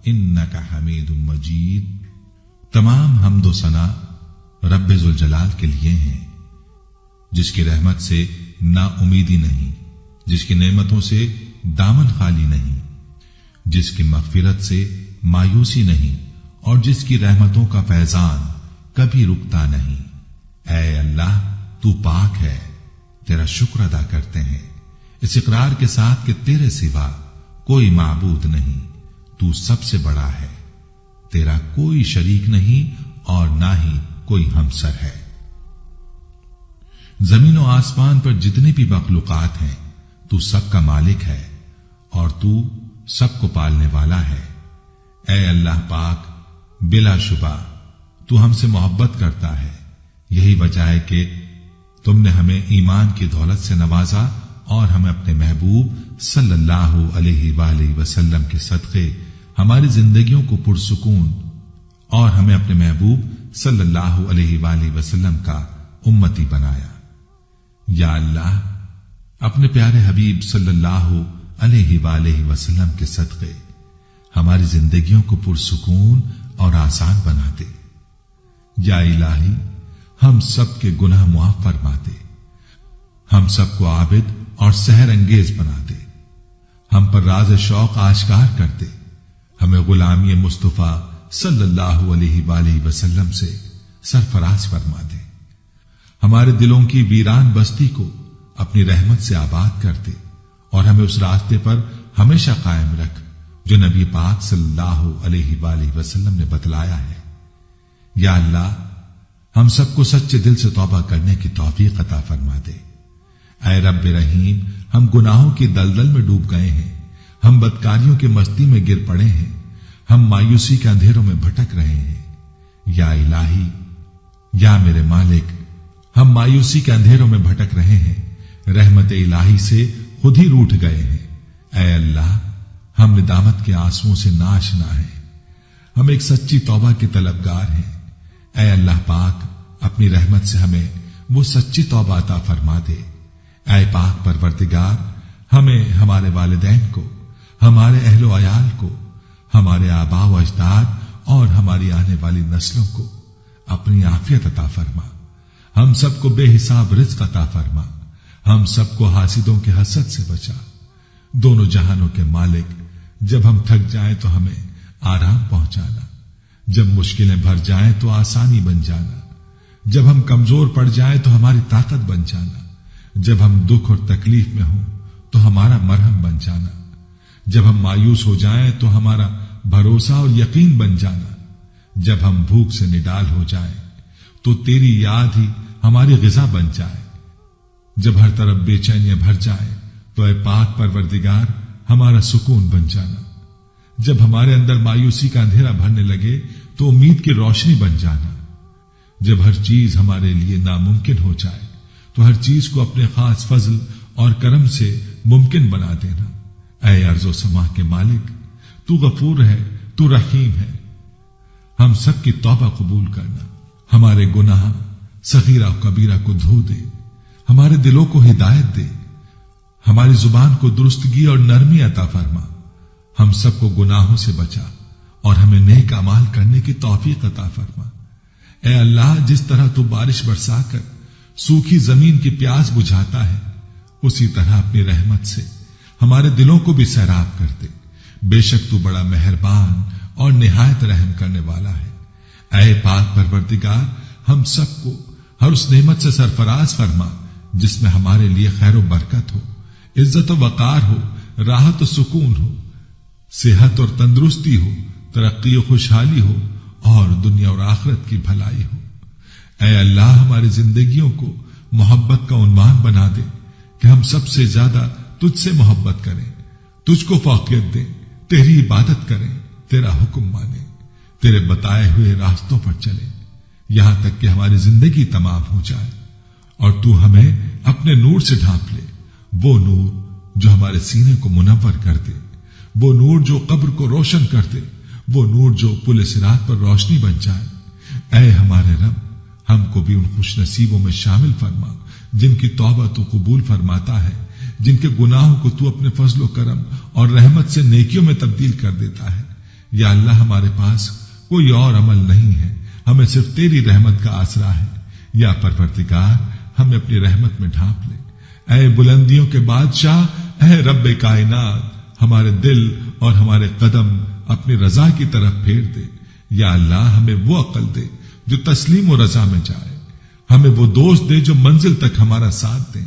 انک حمید مجید۔ تمام حمد و ثنا رب ذوالجلال کے لیے ہیں، جس کی رحمت سے نا امیدی نہیں، جس کی نعمتوں سے دامن خالی نہیں، جس کی مغفرت سے مایوسی نہیں اور جس کی رحمتوں کا فیضان کبھی رکتا نہیں۔ اے اللہ، تو پاک ہے، تیرا شکر ادا کرتے ہیں اس اقرار کے ساتھ کہ تیرے سوا کوئی معبود نہیں، تو سب سے بڑا ہے، تیرا کوئی شریک نہیں اور نہ ہی کوئی ہمسر ہے۔ زمین و آسمان پر جتنی بھی مخلوقات ہیں تو سب کا مالک ہے اور تو سب کو پالنے والا ہے۔ اے اللہ پاک، بلا شبہ تو ہم سے محبت کرتا ہے، یہی وجہ ہے کہ تم نے ہمیں ایمان کی دولت سے نوازا اور ہمیں اپنے محبوب صلی اللہ علیہ وآلہ وسلم کے صدقے ہماری زندگیوں کو پرسکون اور ہمیں اپنے محبوب صلی اللہ علیہ وآلہ وسلم کا امتی بنایا۔ یا اللہ، اپنے پیارے حبیب صلی اللہ علیہ وآلہ وسلم کے صدقے ہماری زندگیوں کو پرسکون اور آسان بنا دے۔ یا الہی، ہم سب کے گناہ معاف فرما دے، ہم سب کو عابد اور سحر انگیز بنا دے، ہم پر راز شوق آشکار کر دے، ہمیں غلامی مصطفیٰ صلی اللہ علیہ وآلہ وسلم سے سرفراز فرما دے، ہمارے دلوں کی ویران بستی کو اپنی رحمت سے آباد کر دے اور ہمیں اس راستے پر ہمیشہ قائم رکھ جو نبی پاک صلی اللہ علیہ وآلہ وسلم نے بتلایا ہے۔ یا اللہ، ہم سب کو سچے دل سے توبہ کرنے کی توفیق عطا فرما دے۔ اے رب رحیم، ہم گناہوں کی دلدل میں ڈوب گئے ہیں، ہم بدکاریوں کی مستی میں گر پڑے ہیں، ہم مایوسی کے اندھیروں میں بھٹک رہے ہیں۔ یا الہی، یا میرے مالک، ہم مایوسی کے اندھیروں میں بھٹک رہے ہیں، رحمت الہی سے خود ہی روٹھ گئے ہیں۔ اے اللہ، ہم ندامت کے آنسوؤں سے ناشنا ہیں، ہم ایک سچی توبہ کے طلبگار ہیں۔ اے اللہ پاک، اپنی رحمت سے ہمیں وہ سچی توبہ عطا فرما دے۔ اے پاک پروردگار، ہمیں، ہمارے والدین کو، ہمارے اہل و عیال کو، ہمارے آباء و اجداد اور ہماری آنے والی نسلوں کو اپنی عافیت عطا فرما، ہم سب کو بے حساب رزق عطا فرما، ہم سب کو حاسدوں کے حسد سے بچا۔ دونوں جہانوں کے مالک، جب ہم تھک جائیں تو ہمیں آرام پہنچانا، جب مشکلیں بھر جائیں تو آسانی بن جانا، جب ہم کمزور پڑ جائیں تو ہماری طاقت بن جانا، جب ہم دکھ اور تکلیف میں ہوں تو ہمارا مرہم بن جانا، جب ہم مایوس ہو جائیں تو ہمارا بھروسہ اور یقین بن جانا، جب ہم بھوک سے نڈال ہو جائیں تو تیری یاد ہی ہماری غذا بن جائے، جب ہر طرف بے چینیاں بھر جائیں تو اے پاک پروردگار ہمارا سکون بن جانا، جب ہمارے اندر مایوسی کا اندھیرا بھرنے لگے تو امید کی روشنی بن جانا، جب ہر چیز ہمارے لیے ناممکن ہو جائے تو ہر چیز کو اپنے خاص فضل اور کرم سے ممکن بنا دینا۔ اے ارض و سما کے مالک، تو غفور ہے، تو رحیم ہے، ہم سب کی توبہ قبول کرنا، ہمارے گناہ صغیرہ و کبیرہ کو دھو دے، ہمارے دلوں کو ہدایت دے، ہماری زبان کو درستگی اور نرمی عطا فرما، ہم سب کو گناہوں سے بچا اور ہمیں نیک اعمال کرنے کی توفیق عطا فرما۔ اے اللہ، جس طرح تو بارش برسا کر سوکھی زمین کی پیاس بجھاتا ہے، اسی طرح اپنی رحمت سے ہمارے دلوں کو بھی سیراب کر دے، بے شک تو بڑا مہربان اور نہایت رحم کرنے والا ہے۔ اے پاک پروردگار، ہم سب کو ہر اس نعمت سے سرفراز فرما جس میں ہمارے لیے خیر و برکت ہو، عزت و وقار ہو، راحت و سکون ہو، صحت اور تندرستی ہو، ترقی و خوشحالی ہو اور دنیا اور آخرت کی بھلائی ہو۔ اے اللہ، ہماری زندگیوں کو محبت کا عنوان بنا دے کہ ہم سب سے زیادہ تجھ سے محبت کریں، تجھ کو فوقیت دیں، تیری عبادت کریں، تیرا حکم مانیں، تیرے بتائے ہوئے راستوں پر چلیں، یہاں تک کہ ہماری زندگی تمام ہو جائے اور تو ہمیں اپنے نور سے ڈھانپ لے، وہ نور جو ہمارے سینے کو منور کر دے، وہ نور جو قبر کو روشن کر دے، وہ نور جو پل صراط پر روشنی بن جائے۔ اے ہمارے رب، ہم کو بھی ان خوش نصیبوں میں شامل فرما جن کی توبہ تو قبول فرماتا ہے، جن کے گناہوں کو تو اپنے فضل و کرم اور رحمت سے نیکیوں میں تبدیل کر دیتا ہے۔ یا اللہ، ہمارے پاس کوئی اور عمل نہیں ہے، ہمیں صرف تیری رحمت کا آسرا ہے۔ یا پروردگار، ہمیں اپنی رحمت میں ڈھانپ لے۔ اے بلندیوں کے بادشاہ، اے رب کائنات، ہمارے دل اور ہمارے قدم اپنی رضا کی طرف پھیر دے۔ یا اللہ، ہمیں وہ عقل دے جو تسلیم و رضا میں جائے، ہمیں وہ دوست دے جو منزل تک ہمارا ساتھ دیں،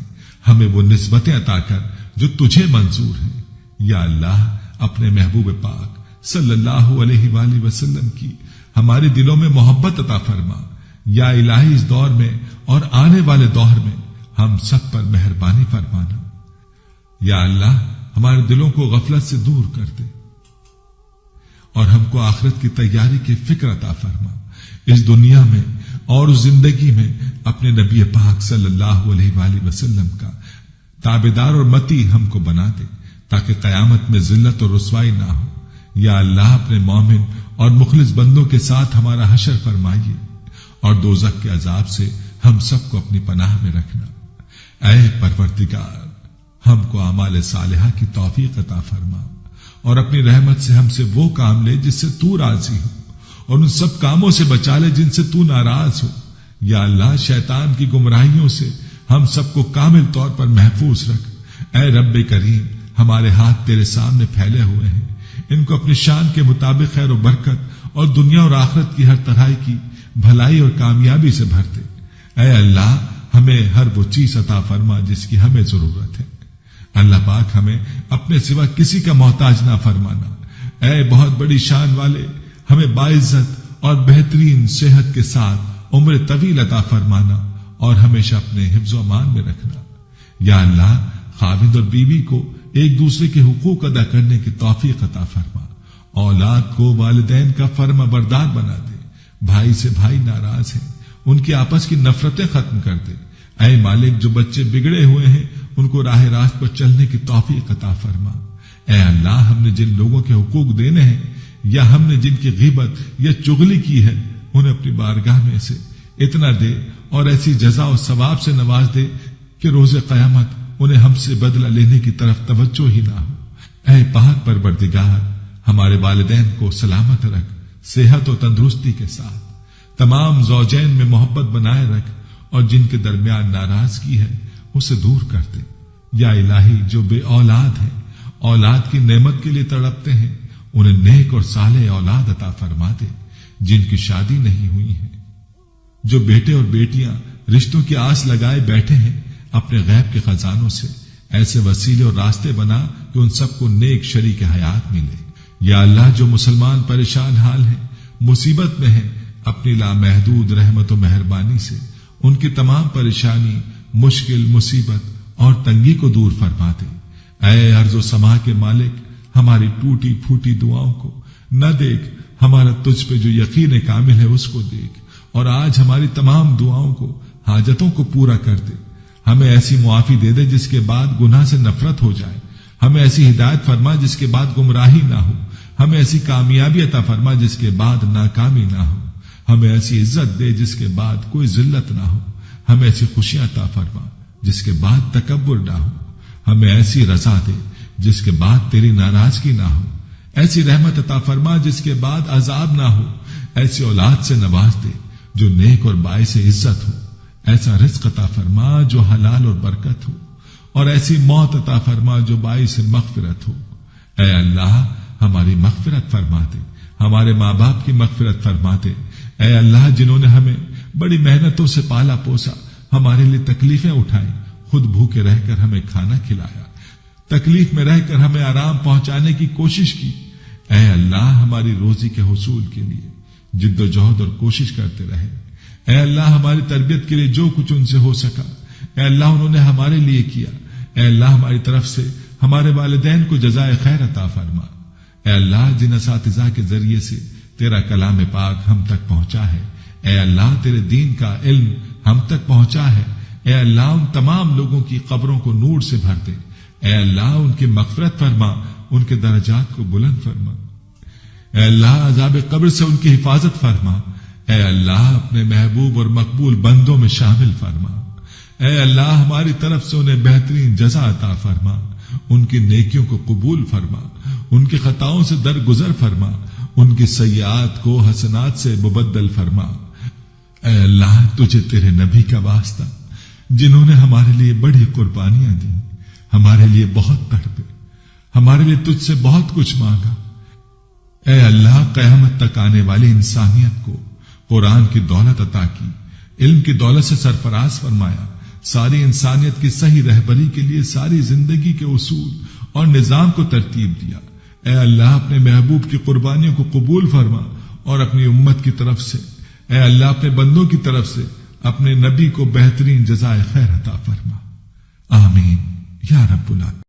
ہمیں وہ نسبتیں عطا کر جو تجھے منظور ہیں۔ یا اللہ، اپنے محبوب پاک صلی اللہ علیہ وآلہ وسلم کی ہمارے دلوں میں محبت عطا فرما۔ یا الہی، اس دور میں اور آنے والے دور میں ہم سب پر مہربانی فرمانا۔ یا اللہ، ہمارے دلوں کو غفلت سے دور کر دے اور ہم کو آخرت کی تیاری کی فکر عطا فرما۔ اس دنیا میں اور اس زندگی میں اپنے نبی پاک صلی اللہ علیہ وآلہ وسلم کا تابعدار اور متی ہم کو بنا دے تاکہ قیامت میں ذلت اور رسوائی نہ ہو۔ یا اللہ، اپنے مومن اور مخلص بندوں کے ساتھ ہمارا حشر فرمائیے اور دوزخ کے عذاب سے ہم سب کو اپنی پناہ میں رکھنا۔ اے پروردگار، ہم کو اعمال صالحہ کی توفیق عطا فرما اور اپنی رحمت سے ہم سے وہ کام لے جس سے تو راضی ہو، اور ان سب کاموں سے بچا لے جن سے تو ناراض ہو۔ یا اللہ، شیطان کی گمراہیوں سے ہم سب کو کامل طور پر محفوظ رکھ۔ اے رب کریم، ہمارے ہاتھ تیرے سامنے پھیلے ہوئے ہیں، ان کو اپنی شان کے مطابق خیر و برکت اور دنیا اور آخرت کی ہر طرح کی بھلائی اور کامیابی سے بھر دے۔ اے اللہ، ہمیں ہر وہ چیز عطا فرما جس کی ہمیں ضرورت ہے۔ اللہ پاک، ہمیں اپنے سوا کسی کا محتاج نہ فرمانا۔ اے بہت بڑی شان والے، ہمیں باعزت اور بہترین صحت کے ساتھ عمر طویل عطا فرمانا اور ہمیشہ اپنے حفظ و امان میں رکھنا۔ یا اللہ، خاوند اور بیوی کو ایک دوسرے کے حقوق ادا کرنے کی توفیق عطا فرما، اولاد کو والدین کا فرما بردار بنا دے، بھائی سے بھائی ناراض ہیں ان کی آپس کی نفرتیں ختم کر دے۔ اے مالک، جو بچے بگڑے ہوئے ہیں ان کو راہ راست پر چلنے کی توفیق عطا فرما۔ اے اللہ، ہم نے جن لوگوں کے حقوق دینے ہیں یا ہم نے جن کی غیبت یا چغلی کی ہے، انہیں اپنی بارگاہ میں سے اتنا دے اور ایسی جزا و ثواب سے نواز دے کہ روز قیامت انہیں ہم سے بدلہ لینے کی طرف توجہ ہی نہ ہو۔ اے پاک پروردگار، ہمارے والدین کو سلامت رکھ، صحت و تندرستی کے ساتھ تمام زوجین میں محبت بنائے رکھ اور جن کے درمیان ناراضگی ہے اسے دور کر دے۔ یا الہی، جو بے اولاد ہیں، اولاد کی نعمت کے لیے تڑپتے ہیں، انہیں نیک اور صالح اولاد عطا فرما دے۔ جن کی شادی نہیں ہوئی ہے، جو بیٹے اور بیٹیاں رشتوں کی آس لگائے بیٹھے ہیں، اپنے غیب کے خزانوں سے ایسے وسیلے اور راستے بنا کہ ان سب کو نیک شریک حیات ملے۔ یا اللہ، جو مسلمان پریشان حال ہیں، مصیبت میں ہیں، اپنی لامحدود رحمت و مہربانی سے ان کی تمام پریشانی، مشکل، مصیبت اور تنگی کو دور فرما دے۔ اے ارض و سما کے مالک، ہماری ٹوٹی پھوٹی دعاؤں کو نہ دیکھ، ہمارا تجھ پہ جو یقین کامل ہے اس کو دیکھ، اور آج ہماری تمام دعاؤں کو، حاجتوں کو پورا کر دے۔ ہمیں ایسی معافی دے دے جس کے بعد گناہ سے نفرت ہو جائے، ہمیں ایسی ہدایت فرما جس کے بعد گمراہی نہ ہو، ہمیں ایسی کامیابی عطا فرما جس کے بعد ناکامی نہ ہو، ہمیں ایسی عزت دے جس کے بعد کوئی ذلت نہ ہو، ہمیں ایسی خوشیاں عطا فرما جس کے بعد تکبر نہ ہو، ہمیں ایسی رضا دے جس کے بعد تیری ناراضگی نہ ہو، ایسی رحمت عطا فرما جس کے بعد عذاب نہ ہو، ایسی اولاد سے نواز دے جو نیک اور باعث عزت ہو، ایسا رزق عطا فرما جو حلال اور برکت ہو، اور ایسی موت عطا فرما جو باعث مغفرت ہو۔ اے اللہ، ہماری مغفرت فرما دے، ہمارے ماں باپ کی مغفرت فرما دے۔ اے اللہ، جنہوں نے ہمیں بڑی محنتوں سے پالا پوسا، ہمارے لیے تکلیفیں اٹھائیں، خود بھوکے رہ کر ہمیں کھانا کھلایا، تکلیف میں رہ کر ہمیں آرام پہنچانے کی کوشش کی۔ اے اللہ، ہماری روزی کے حصول کے لیے جد و جہد اور کوشش کرتے رہے۔ اے اللہ، ہماری تربیت کے لیے جو کچھ ان سے ہو سکا، اے اللہ انہوں نے ہمارے لیے کیا۔ اے اللہ، ہماری طرف سے ہمارے والدین کو جزائے خیر عطا فرما۔ اے اللہ، جن اساتذہ کے ذریعے سے تیرا کلام پاک ہم تک پہنچا ہے، اے اللہ تیرے دین کا علم ہم تک پہنچا ہے، اے اللہ ان تمام لوگوں کی قبروں کو نور سے بھر دے۔ اے اللہ، ان کی مغفرت فرما، ان کے درجات کو بلند فرما۔ اے اللہ، عذاب قبر سے ان کی حفاظت فرما۔ اے اللہ، اپنے محبوب اور مقبول بندوں میں شامل فرما۔ اے اللہ، ہماری طرف سے انہیں بہترین جزا عطا فرما، ان کی نیکیوں کو قبول فرما، ان کی خطاؤں سے درگزر فرما، ان کی سیئات کو حسنات سے مبدل فرما۔ اے اللہ، تجھے تیرے نبی کا واسطہ، جنہوں نے ہمارے لیے بڑی قربانیاں دی، ہمارے لیے بہت تڑپے، ہمارے لیے تجھ سے بہت کچھ مانگا۔ اے اللہ، قیامت تک آنے والی انسانیت کو قرآن کی دولت عطا کی، علم کی دولت سے سرفراز فرمایا، ساری انسانیت کی صحیح رہبری کے لیے ساری زندگی کے اصول اور نظام کو ترتیب دیا۔ اے اللہ، اپنے محبوب کی قربانیوں کو قبول فرما، اور اپنی امت کی طرف سے، اے اللہ اپنے بندوں کی طرف سے اپنے نبی کو بہترین جزائے خیر عطا فرما۔ آمین یا رب العالمین۔